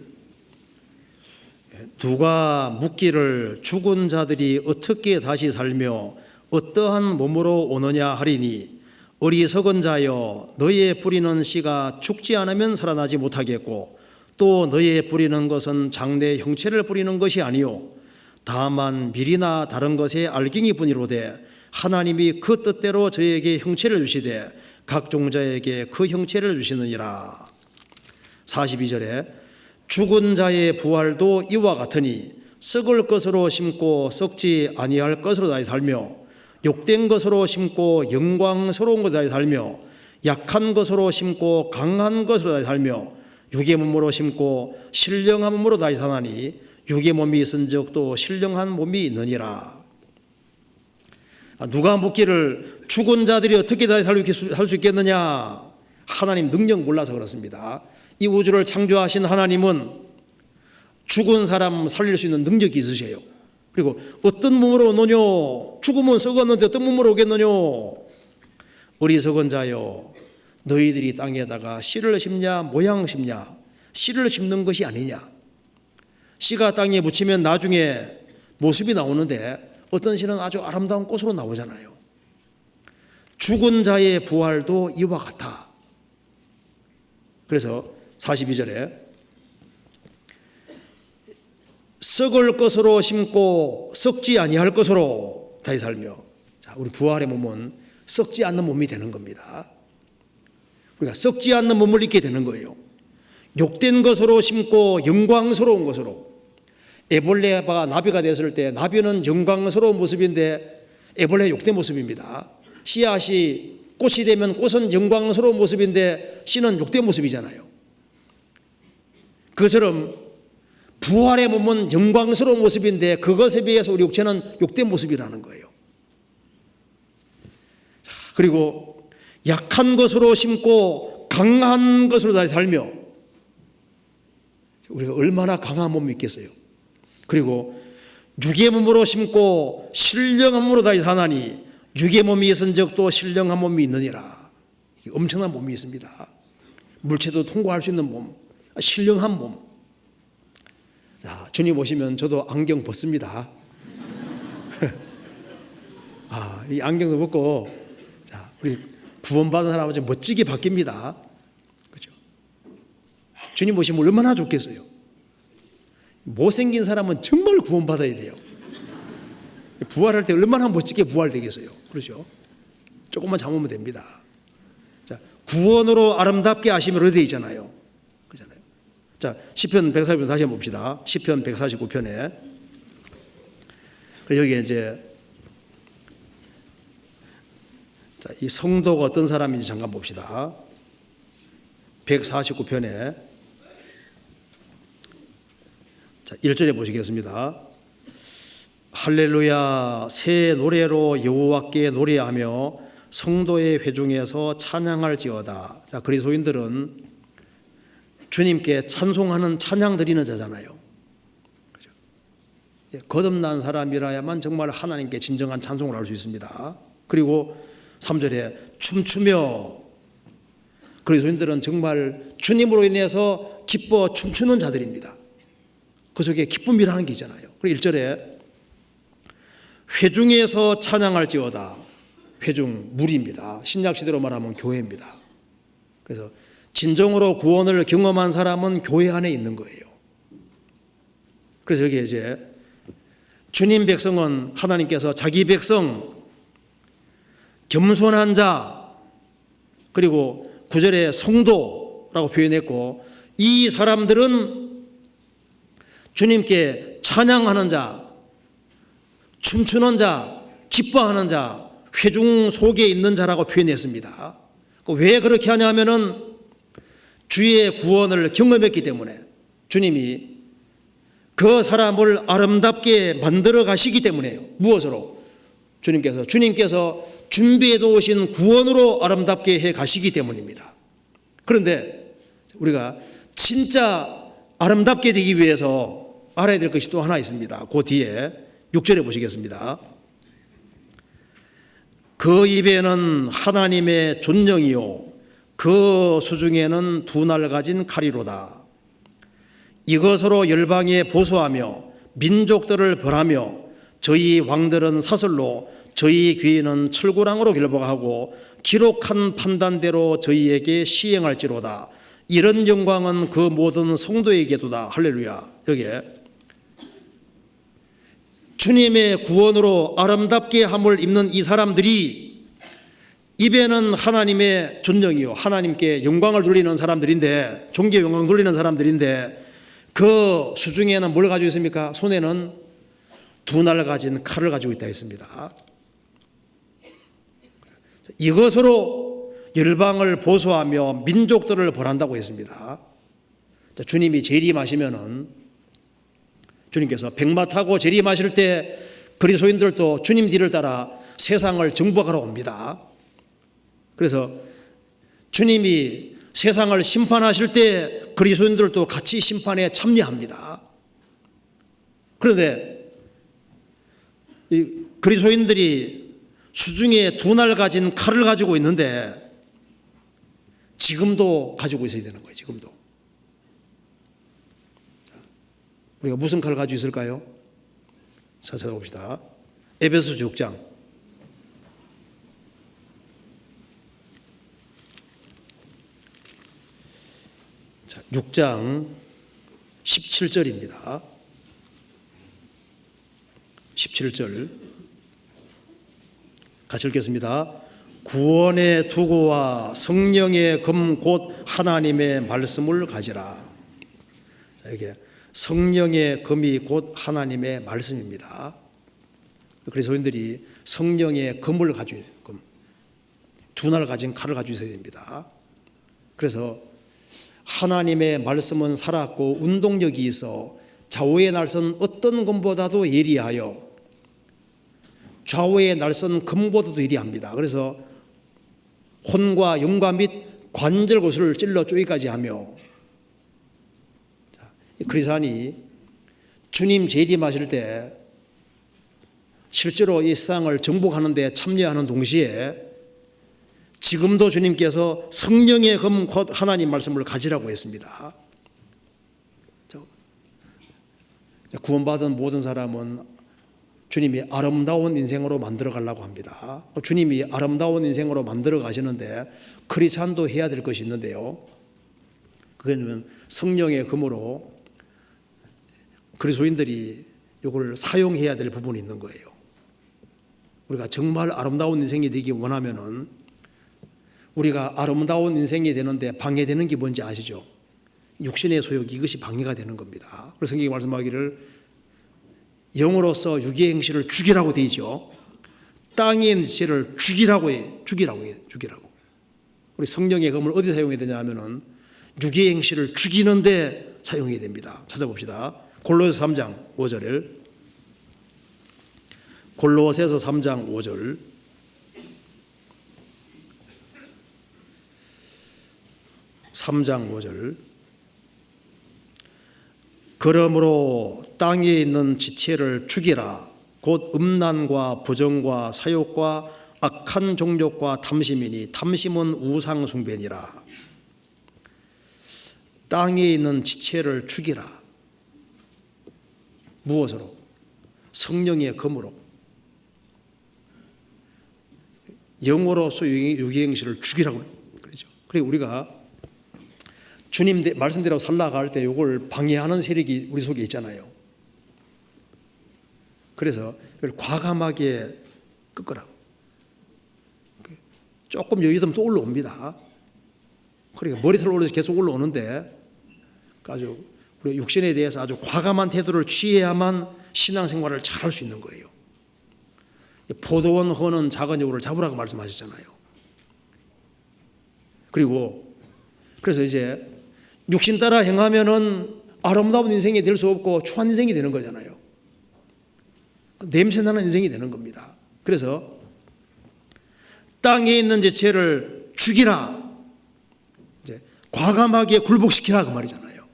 누가 묻기를 죽은 자들이 어떻게 다시 살며 어떠한 몸으로 오느냐 하리니 어리석은 자여 너의 뿌리는 씨가 죽지 않으면 살아나지 못하겠고 또 너의 뿌리는 것은 장래 형체를 뿌리는 것이 아니요 다만 밀이나 다른 것의 알갱이 뿐이로되 하나님이 그 뜻대로 저에게 형체를 주시되 각 종자에게 그 형체를 주시느니라. 42절에 죽은 자의 부활도 이와 같으니 썩을 것으로 심고 썩지 아니할 것으로 다시 살며 욕된 것으로 심고 영광스러운 것으로 다시 살며 약한 것으로 심고 강한 것으로 다시 살며 육의 몸으로 심고 신령한 몸으로 다시 사나니 육의 몸이 있은즉 또 신령한 몸이 있느니라. 누가 묻기를 죽은 자들이 어떻게 다시 살 수 있겠느냐? 하나님 능력 몰라서 그렇습니다. 이 우주를 창조하신 하나님은 죽은 사람 살릴 수 있는 능력이 있으세요. 그리고 어떤 몸으로 오느뇨? 죽으면 썩었는데 어떤 몸으로 오겠느뇨? 어리석은 자여, 너희들이 땅에다가 씨를 심냐 모양 심냐? 씨를 심는 것이 아니냐? 씨가 땅에 묻히면 나중에 모습이 나오는데 어떤 씨는 아주 아름다운 꽃으로 나오잖아요. 죽은 자의 부활도 이와 같아. 그래서 42절에 썩을 것으로 심고 썩지 아니할 것으로 다시 살며, 자, 우리 부활의 몸은 썩지 않는 몸이 되는 겁니다. 우리가 썩지 않는 몸을 입게 되는 거예요. 욕된 것으로 심고 영광스러운 것으로. 애벌레가 나비가 됐을 때 나비는 영광스러운 모습인데 애벌레 욕된 모습입니다. 씨앗이 꽃이 되면 꽃은 영광스러운 모습인데 씨는 욕된 모습이잖아요. 그것처럼 부활의 몸은 영광스러운 모습인데 그것에 비해서 우리 육체는 욕된 모습이라는 거예요. 그리고 약한 것으로 심고 강한 것으로 다시 살며, 우리가 얼마나 강한 몸이 있겠어요. 그리고 육의 몸으로 심고 신령한 몸으로 다시 사나니 육의 몸이 있은 적도 신령한 몸이 있느니라. 엄청난 몸이 있습니다. 물체도 통과할 수 있는 몸, 신령한 몸. 자, 주님 오시면 저도 안경 벗습니다. 이 안경도 벗고, 자, 우리 구원받은 사람은 멋지게 바뀝니다. 그죠? 주님 오시면 얼마나 좋겠어요. 못생긴 사람은 정말 구원받아야 돼요. 부활할 때 얼마나 멋지게 부활되겠어요. 그렇죠? 조금만 참으면 됩니다. 자, 구원으로 아름답게 하시면 어디 있잖아요. 그잖아요. 자, 시편 149편 다시 한번 봅시다. 시편 149편에. 여기 이제 자, 이 성도가 어떤 사람인지 잠깐 봅시다. 149편에 자, 1절에 보시겠습니다. 할렐루야, 새 노래로 여호와께 노래하며 성도의 회중에서 찬양할지어다. 자, 그리스도인들은 주님께 찬송하는 찬양 드리는 자잖아요. 그죠? 거듭난 사람이라야만 정말 하나님께 진정한 찬송을 할 수 있습니다. 그리고 3절에 춤추며, 그리스도인들은 정말 주님으로 인해서 기뻐 춤추는 자들입니다. 그 속에 기쁨이라는 게 있잖아요. 그리고 1절에 회중에서 찬양할지어다. 회중, 무리입니다. 신약시대로 말하면 교회입니다. 그래서 진정으로 구원을 경험한 사람은 교회 안에 있는 거예요. 그래서 여기 이제 주님 백성은 하나님께서 자기 백성, 겸손한 자, 그리고 9절에 성도라고 표현했고, 이 사람들은 주님께 찬양하는 자, 춤추는 자, 기뻐하는 자, 회중 속에 있는 자라고 표현했습니다. 왜 그렇게 하냐면은 주의 구원을 경험했기 때문에, 주님이 그 사람을 아름답게 만들어 가시기 때문에요. 무엇으로? 주님께서 준비해 놓으신 구원으로 아름답게 해 가시기 때문입니다. 그런데 우리가 진짜 아름답게 되기 위해서 알아야 될 것이 또 하나 있습니다. 그 뒤에 6절에 보시겠습니다. 그 입에는 하나님의 존령이요 그 수중에는 두 날 가진 칼이로다. 이것으로 열방에 보소하며 민족들을 벌하며 저희 왕들은 사슬로 저희 귀인은 철구랑으로 결박하고 기록한 판단대로 저희에게 시행할지로다. 이런 영광은 그 모든 성도에게도다. 할렐루야. 여기에 주님의 구원으로 아름답게 함을 입는 이 사람들이 입에는 하나님의 존령이요 하나님께 영광을 돌리는 사람들인데, 존귀 영광 돌리는 사람들인데, 그 수중에는 뭘 가지고 있습니까? 손에는 두 날 가진 칼을 가지고 있다 했습니다. 이것으로 열방을 보소하며 민족들을 벌한다고 했습니다. 주님이 재림하시면은, 주님께서 백마 타고 재림하실 때 그리스도인들도 주님 뒤를 따라 세상을 정복하러 옵니다. 그래서 주님이 세상을 심판하실 때 그리스도인들도 같이 심판에 참여합니다. 그런데 이 그리스도인들이 수중에 두 날 가진 칼을 가지고 있는데 지금도 가지고 있어야 되는 거예요. 지금도. 우리가 무슨 칼을 가지고 있을까요? 찾아봅시다. 에베소서 6장. 자, 6장 17절입니다. 17절 같이 읽겠습니다. 구원의 두고와 성령의 금 곧 하나님의 말씀을 가지라. 이게 성령의 금이 곧 하나님의 말씀입니다. 그리스도인들이 성령의 금을 가지고 금, 두 날 가진 칼을 가지고 있어야 됩니다. 그래서 하나님의 말씀은 살았고 운동력이 있어 좌우의 날선 어떤 금보다도 예리하여 좌우의 날선 금보다도 예리합니다. 그래서 혼과 영과 및 관절 고수를 찔러 쪼기까지 하며, 그리스도인이 주님 재림하실 때 실제로 이 세상을 정복하는 데 참여하는 동시에 지금도 주님께서 성령의 금 곧 하나님 말씀을 가지라고 했습니다. 구원받은 모든 사람은 주님이 아름다운 인생으로 만들어 가려고 합니다. 주님이 아름다운 인생으로 만들어 가시는데 크리스찬도 해야 될 것이 있는데요. 그건 성령의 금으로 그리스도인들이 이걸 사용해야 될 부분이 있는 거예요. 우리가 정말 아름다운 인생이 되기 원하면은 우리가 아름다운 인생이 되는데 방해되는 게 뭔지 아시죠? 육신의 소욕, 이것이 방해가 되는 겁니다. 그래서 성경이 말씀하기를 영으로서 육의 행실을 죽이라고 되어 있죠. 땅의 행실을 죽이라고 해. 죽이라고. 우리 성령의 검을 어디 사용해야 되냐 하면은 육의 행실을 죽이는데 사용해야 됩니다. 찾아봅시다. 골로새서 3장 5절을. 골로새서 3장 5절. 그러므로 땅에 있는 지체를 죽이라. 곧 음란과 부정과 사욕과 악한 종족과 탐심이니 탐심은 우상 숭배니라. 땅에 있는 지체를 죽이라. 무엇으로? 성령의 검으로. 영으로서 육의 행실을 죽이라고 그러죠. 그리고 우리가 주님 말씀대로 살아갈 때 이걸 방해하는 세력이 우리 속에 있잖아요. 그래서 이걸 과감하게 꺾으라고. 조금 여유 되면 또 올라옵니다. 그러니까 머리털 올라서 계속 올라오는데 아주 우리 육신에 대해서 아주 과감한 태도를 취해야만 신앙생활을 잘 할 수 있는 거예요. 포도원 허는 작은 여우를 잡으라고 말씀하셨잖아요. 그래서 이제 육신 따라 행하면은 아름다운 인생이 될 수 없고 추한 인생이 되는 거잖아요. 냄새나는 인생이 되는 겁니다. 그래서 땅에 있는 죄를 죽이라. 이제 과감하게 굴복시키라 그 말이잖아요.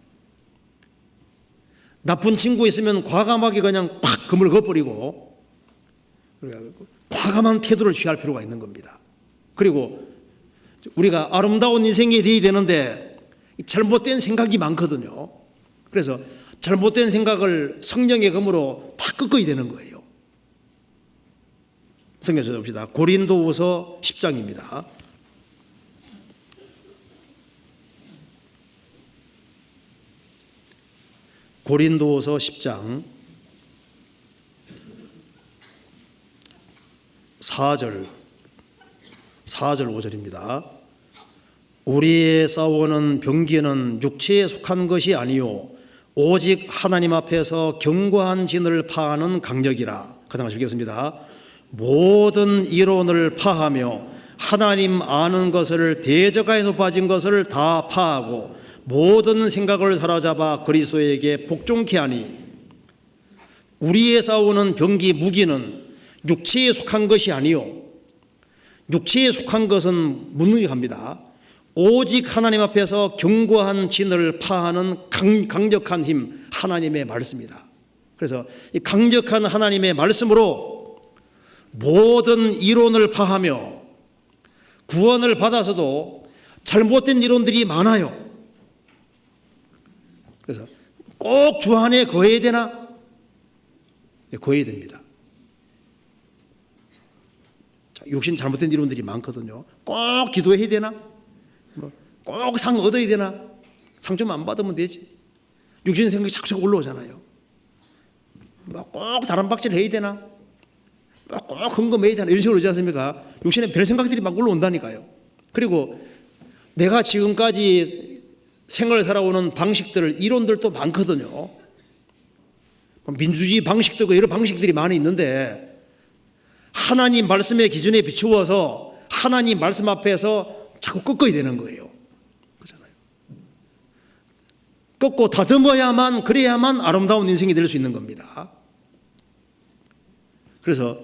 나쁜 친구 있으면 과감하게 그냥 팍 금을 그어버리고 과감한 태도를 취할 필요가 있는 겁니다. 그리고 우리가 아름다운 인생이 되어야 되는데 잘못된 생각이 많거든요. 그래서 잘못된 생각을 성령의 검으로 다 꺾어야 되는 거예요. 성경 찾아봅시다. 고린도후서 10장입니다. 고린도후서 10장 4절 5절입니다. 우리의 싸우는 병기는 육체에 속한 것이 아니요 오직 하나님 앞에서 견고한 진을 파하는 강력이라. 그 다음 읽겠습니다. 모든 이론을 파하며 하나님 아는 것을 대적하여 높아진 것을 다 파하고 모든 생각을 사로잡아 그리스도에게 복종케 하니 우리의 싸우는 병기 무기는 육체에 속한 것이 아니요 육체에 속한 것은 무능력합니다. 오직 하나님 앞에서 견고한 진을 파하는 강력한 힘, 하나님의 말씀이다. 그래서 이 강력한 하나님의 말씀으로 모든 이론을 파하며 구원을 받아서도 잘못된 이론들이 많아요. 그래서 꼭 주 안에 거해야 되나? 거해야 됩니다. 육신 잘못된 이론들이 많거든요. 꼭 기도해야 되나? 꼭 상 얻어야 되나? 상 좀 안 받으면 되지. 육신 생각이 자꾸 올라오잖아요. 꼭 다른 박질 해야 되나? 꼭 헌금해야 되나? 이런 식으로 그러지 않습니까? 육신에 별 생각들이 막 올라온다니까요. 그리고 내가 지금까지 생활을 살아오는 방식들, 이론들도 많거든요. 민주주의 방식도 있고 여러 방식들이 많이 있는데 하나님 말씀의 기준에 비추어서 하나님 말씀 앞에서 자꾸 꺾어야 되는 거예요. 그렇잖아요. 꺾고 다듬어야만, 그래야만 아름다운 인생이 될 수 있는 겁니다. 그래서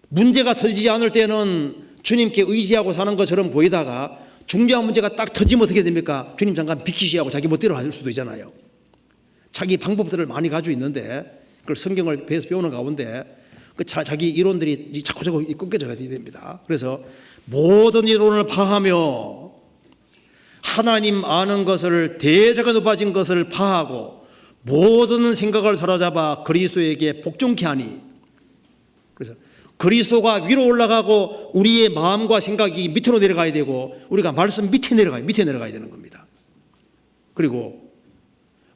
문제가 터지지 않을 때는 주님께 의지하고 사는 것처럼 보이다가 중요한 문제가 딱 터지면 어떻게 됩니까? 주님 잠깐 비키시하고 자기 멋대로 할 수도 있잖아요. 자기 방법들을 많이 가지고 있는데 그걸 성경을 배워서 배우는 가운데 자기 이론들이 자꾸 끊겨져야 됩니다. 그래서 모든 이론을 파하며 하나님 아는 것을 대적에 높아진 것을 파하고 모든 생각을 사로잡아 그리스도에게 복종케 하니, 그래서 그리스도가 위로 올라가고 우리의 마음과 생각이 밑으로 내려가야 되고 우리가 말씀 밑에 내려가야 되는 겁니다. 그리고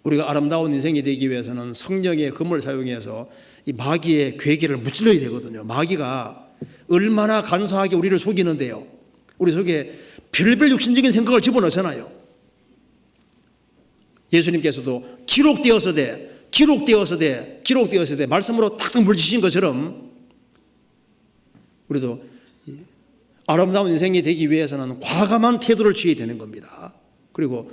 우리가 아름다운 인생이 되기 위해서는 성령의 검을 사용해서 이 마귀의 괴계를 무찔러야 되거든요. 마귀가 얼마나 간사하게 우리를 속이는데요. 우리 속에 별별 육신적인 생각을 집어넣잖아요. 예수님께서도 기록되어서되 말씀으로 딱 물리치신 것처럼 우리도 아름다운 인생이 되기 위해서는 과감한 태도를 취해야 되는 겁니다. 그리고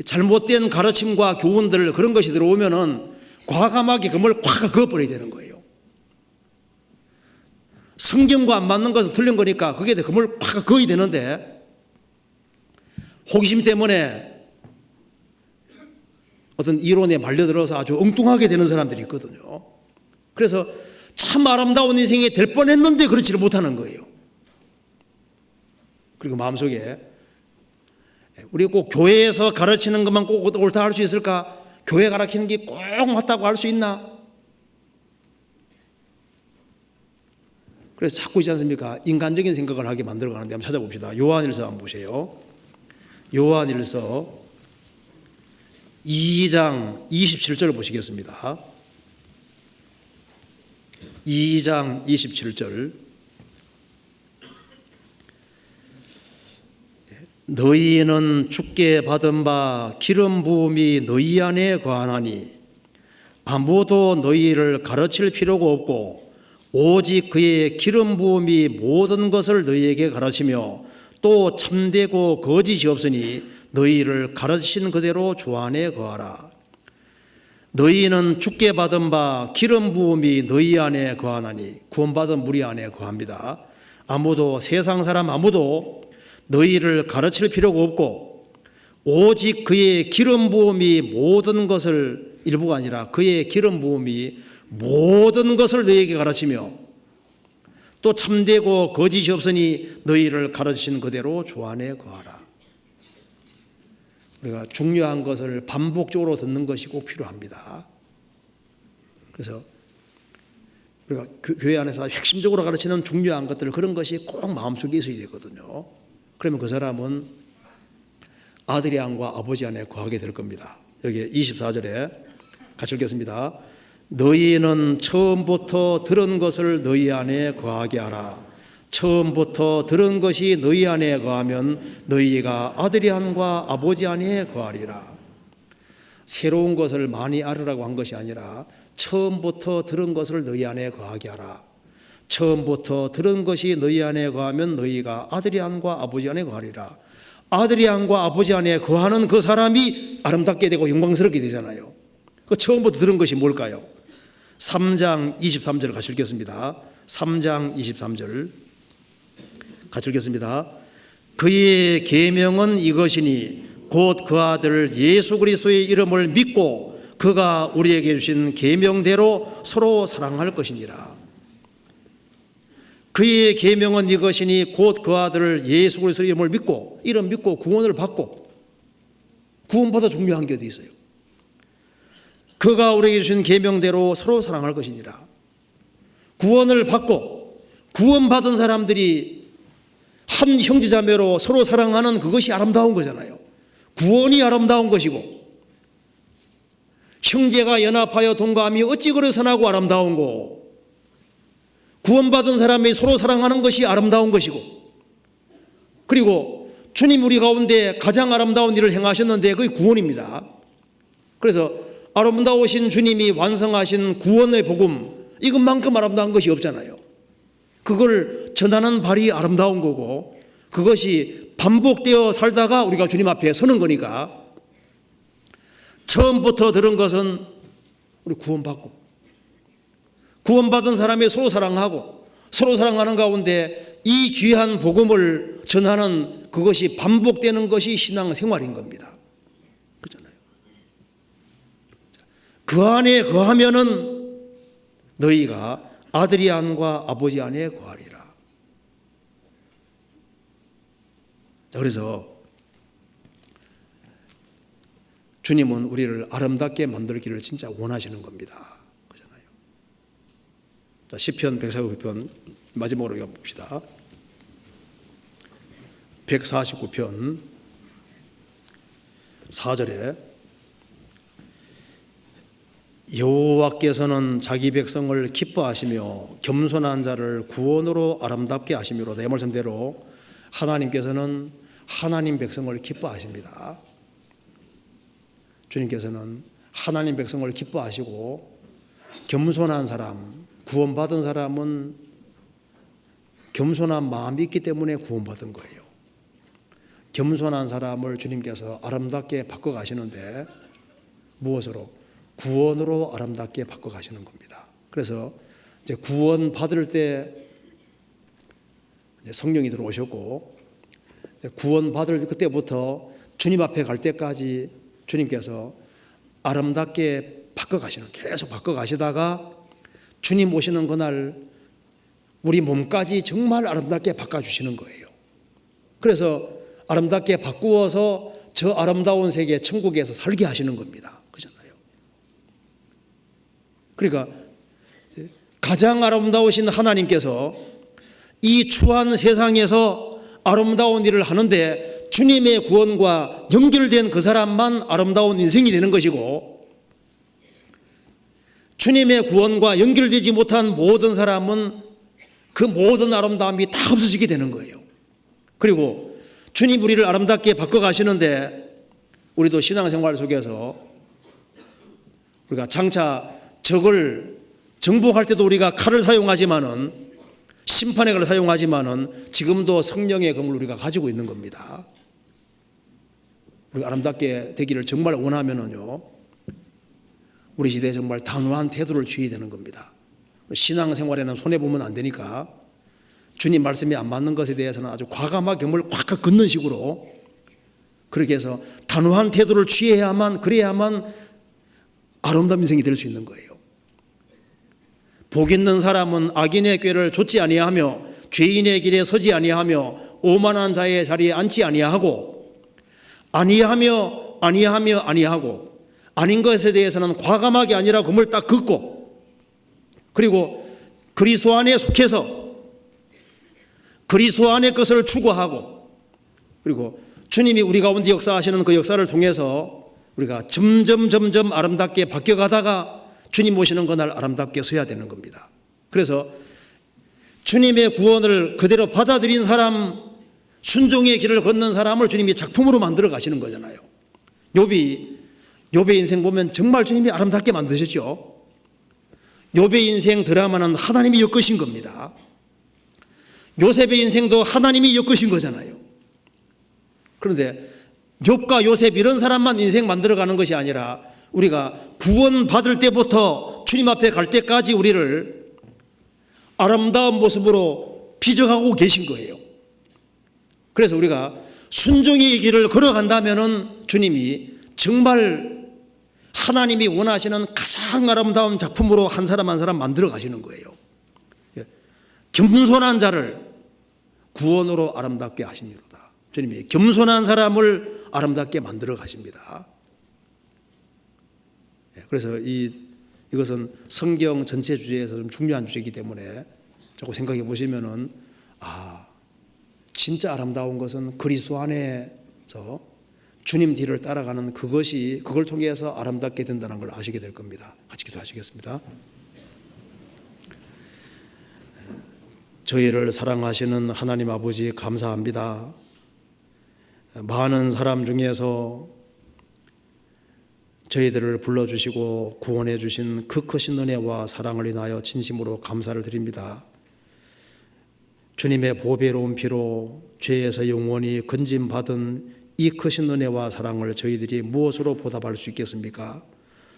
잘못된 가르침과 교훈들 그런 것이 들어오면은 과감하게 그걸 콱 그어버려야 되는 거예요. 성경과 안 맞는 것은 틀린 거니까 그게 그걸 콱 그어야 되는데 호기심 때문에 어떤 이론에 말려들어서 아주 엉뚱하게 되는 사람들이 있거든요. 그래서 참 아름다운 인생이 될 뻔했는데 그렇지를 못하는 거예요. 그리고 마음속에 우리 꼭 교회에서 가르치는 것만 꼭 옳다 할 수 있을까? 교회 가르치는 게 꼭 맞다고 할 수 있나? 그래서 자꾸 있지 않습니까? 인간적인 생각을 하게 만들어가는데 한번 찾아봅시다. 요한일서 한번 보세요. 요한일서 2장 27절을 보시겠습니다. 2장 27절. 너희는 주께 받은 바 기름 부음이 너희 안에 거하나니 아무도 너희를 가르칠 필요가 없고 오직 그의 기름 부음이 모든 것을 너희에게 가르치며 또 참되고 거짓이 없으니 너희를 가르치신 그대로 주 안에 거하라. 너희는 주께 받은 바 기름 부음이 너희 안에 거하나니, 구원받은 우리 안에 거합니다. 아무도, 세상 사람 아무도 너희를 가르칠 필요가 없고 오직 그의 기름 부음이 모든 것을, 일부가 아니라 그의 기름 부음이 모든 것을 너희에게 가르치며 또 참되고 거짓이 없으니 너희를 가르치신 그대로 주 안에 거하라. 우리가 중요한 것을 반복적으로 듣는 것이 꼭 필요합니다. 그래서 우리가 교회 안에서 핵심적으로 가르치는 중요한 것들, 그런 것이 꼭 마음속에 있어야 되거든요. 그러면 그 사람은 아들의 안과 아버지 안에 거하게 될 겁니다. 여기 24절에 같이 읽겠습니다. 너희는 처음부터 들은 것을 너희 안에 거하게 하라. 처음부터 들은 것이 너희 안에 거하면 너희가 아들의 안과 아버지 안에 거하리라. 새로운 것을 많이 알으라고 한 것이 아니라 처음부터 들은 것을 너희 안에 거하게 하라. 처음부터 들은 것이 너희 안에 거하면 너희가 아들의 안과 아버지 안에 거하리라. 아들의 안과 아버지 안에 거하는 그 사람이 아름답게 되고 영광스럽게 되잖아요. 그 처음부터 들은 것이 뭘까요? 3장 23절 같이 읽겠습니다. 3장 23절 같이 읽겠습니다. 그의 계명은 이것이니 곧 그 아들 예수 그리스도의 이름을 믿고 그가 우리에게 주신 계명대로 서로 사랑할 것이니라. 그의 계명은 이것이니 곧 그 아들 예수 그리스도의 이름을 믿고, 이름 믿고 구원을 받고, 구원보다 중요한 게 어디 있어요? 그가 우리에게 주신 계명대로 서로 사랑할 것이니라. 구원을 받고 구원받은 사람들이 한 형제자매로 서로 사랑하는 그것이 아름다운 거잖아요. 구원이 아름다운 것이고, 형제가 연합하여 동감이 어찌 그리 선하고 아름다운 거, 구원받은 사람이 서로 사랑하는 것이 아름다운 것이고, 그리고 주님 우리 가운데 가장 아름다운 일을 행하셨는데 그게 구원입니다. 그래서 아름다우신 주님이 완성하신 구원의 복음, 이것만큼 아름다운 것이 없잖아요. 그걸 전하는 발이 아름다운 거고, 그것이 반복되어 살다가 우리가 주님 앞에 서는 거니까, 처음부터 들은 것은 우리 구원받고, 구원받은 사람이 서로 사랑하고, 서로 사랑하는 가운데 이 귀한 복음을 전하는 그것이 반복되는 것이 신앙생활인 겁니다. 그렇잖아요. 그 안에 거하면은 너희가 아들이 안과 아버지 안에 거하리라. 그래서 주님은 우리를 아름답게 만들기를 진짜 원하시는 겁니다. 그렇잖아요. 자, 시편 149편 마지막으로 봅시다. 149편 4절에 여호와께서는 자기 백성을 기뻐하시며 겸손한 자를 구원으로 아름답게 하시미로다. 이 말씀대로 하나님께서는 하나님 백성을 기뻐하십니다. 주님께서는 하나님 백성을 기뻐하시고, 겸손한 사람, 구원받은 사람은 겸손한 마음이 있기 때문에 구원받은 거예요. 겸손한 사람을 주님께서 아름답게 바꿔가시는데 무엇으로? 구원으로 아름답게 바꿔가시는 겁니다. 그래서 이제 구원 받을 때 성령이 들어오셨고, 구원 받을 그때부터 주님 앞에 갈 때까지 주님께서 아름답게 바꿔가시는, 계속 바꿔가시다가 주님 오시는 그날 우리 몸까지 정말 아름답게 바꿔주시는 거예요. 그래서 아름답게 바꾸어서 저 아름다운 세계 천국에서 살게 하시는 겁니다. 그렇잖아요. 그러니까 가장 아름다우신 하나님께서 이 추한 세상에서 아름다운 일을 하는데 주님의 구원과 연결된 그 사람만 아름다운 인생이 되는 것이고, 주님의 구원과 연결되지 못한 모든 사람은 그 모든 아름다움이 다 없어지게 되는 거예요. 그리고 주님 우리를 아름답게 바꿔가시는데, 우리도 신앙생활 속에서 우리가 장차 적을 정복할 때도 우리가 칼을 사용하지만은, 심판의 칼을 사용하지만은 지금도 성령의 검을 우리가 가지고 있는 겁니다. 우리가 아름답게 되기를 정말 원하면은요, 우리 시대에 정말 단호한 태도를 취해야 되는 겁니다. 신앙생활에는 손해보면 안 되니까 주님 말씀이 안 맞는 것에 대해서는 아주 과감하게 검을 꽉 긋는 식으로, 그렇게 해서 단호한 태도를 취해야만, 그래야만 아름다운 인생이 될 수 있는 거예요. 복 있는 사람은 악인의 꾀를 좇지 아니하며 죄인의 길에 서지 아니하며 오만한 자의 자리에 앉지 아니하고, 아니하고 아닌 것에 대해서는 과감하게 아니라 검을 딱 긋고, 그리고 그리스도 안에 속해서 그리스도 안의 것을 추구하고, 그리고 주님이 우리 가운데 역사하시는 그 역사를 통해서 우리가 점점 아름답게 바뀌어가다가 주님 오시는 그날 아름답게 서야 되는 겁니다. 그래서 주님의 구원을 그대로 받아들인 사람, 순종의 길을 걷는 사람을 주님이 작품으로 만들어 가시는 거잖아요. 욥의 인생 보면 정말 주님이 아름답게 만드셨죠. 욥의 인생 드라마는 하나님이 엮으신 겁니다. 요셉의 인생도 하나님이 엮으신 거잖아요. 그런데 욥과 요셉 이런 사람만 인생 만들어가는 것이 아니라 우리가 구원받을 때부터 주님 앞에 갈 때까지 우리를 아름다운 모습으로 빚어가고 계신 거예요. 그래서 우리가 순종의 길을 걸어간다면은 주님이 정말 하나님이 원하시는 가장 아름다운 작품으로 한 사람 한 사람 만들어 가시는 거예요. 겸손한 자를 구원으로 아름답게 하시니로다. 주님이 겸손한 사람을 아름답게 만들어 가십니다. 그래서 이것은 성경 전체 주제에서 좀 중요한 주제이기 때문에 자꾸 생각해 보시면은 진짜 아름다운 것은 그리스도 안에서 주님 뒤를 따라가는 그걸 통해서 아름답게 된다는 걸 아시게 될 겁니다. 같이 기도하시겠습니다. 저희를 사랑하시는 하나님 아버지 감사합니다. 많은 사람 중에서 저희들을 불러주시고 구원해 주신 그 크신 은혜와 사랑을 인하여 진심으로 감사를 드립니다. 주님의 보배로운 피로 죄에서 영원히 건짐받은 이 크신 은혜와 사랑을 저희들이 무엇으로 보답할 수 있겠습니까?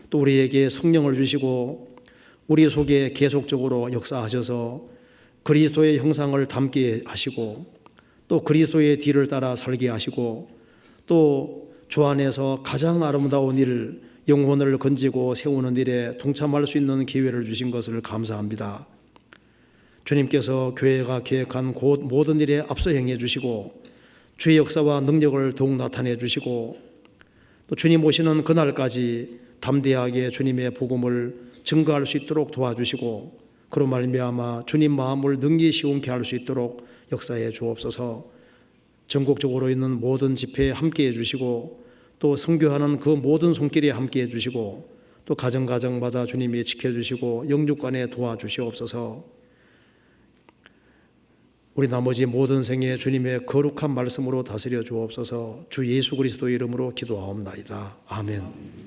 또 우리에게 성령을 주시고 우리 속에 계속적으로 역사하셔서 그리스도의 형상을 담게 하시고 또 그리스도의 뒤를 따라 살게 하시고 또 주 안에서 가장 아름다운 일, 영혼을 건지고 세우는 일에 동참할 수 있는 기회를 주신 것을 감사합니다. 주님께서 교회가 계획한 곧 모든 일에 앞서 행해 주시고 주의 역사와 능력을 더욱 나타내 주시고 또 주님 오시는 그날까지 담대하게 주님의 복음을 증거할 수 있도록 도와주시고 그로 말미암아 주님 마음을 능히 시원케 할 수 있도록 역사해 주옵소서. 전국적으로 있는 모든 집회에 함께해 주시고 또 선교하는 그 모든 손길에 함께해 주시고 또 가정마다 주님이 지켜주시고 영육간에 도와주시옵소서. 우리 나머지 모든 생에 주님의 거룩한 말씀으로 다스려 주옵소서. 주 예수 그리스도의 이름으로 기도하옵나이다. 아멘.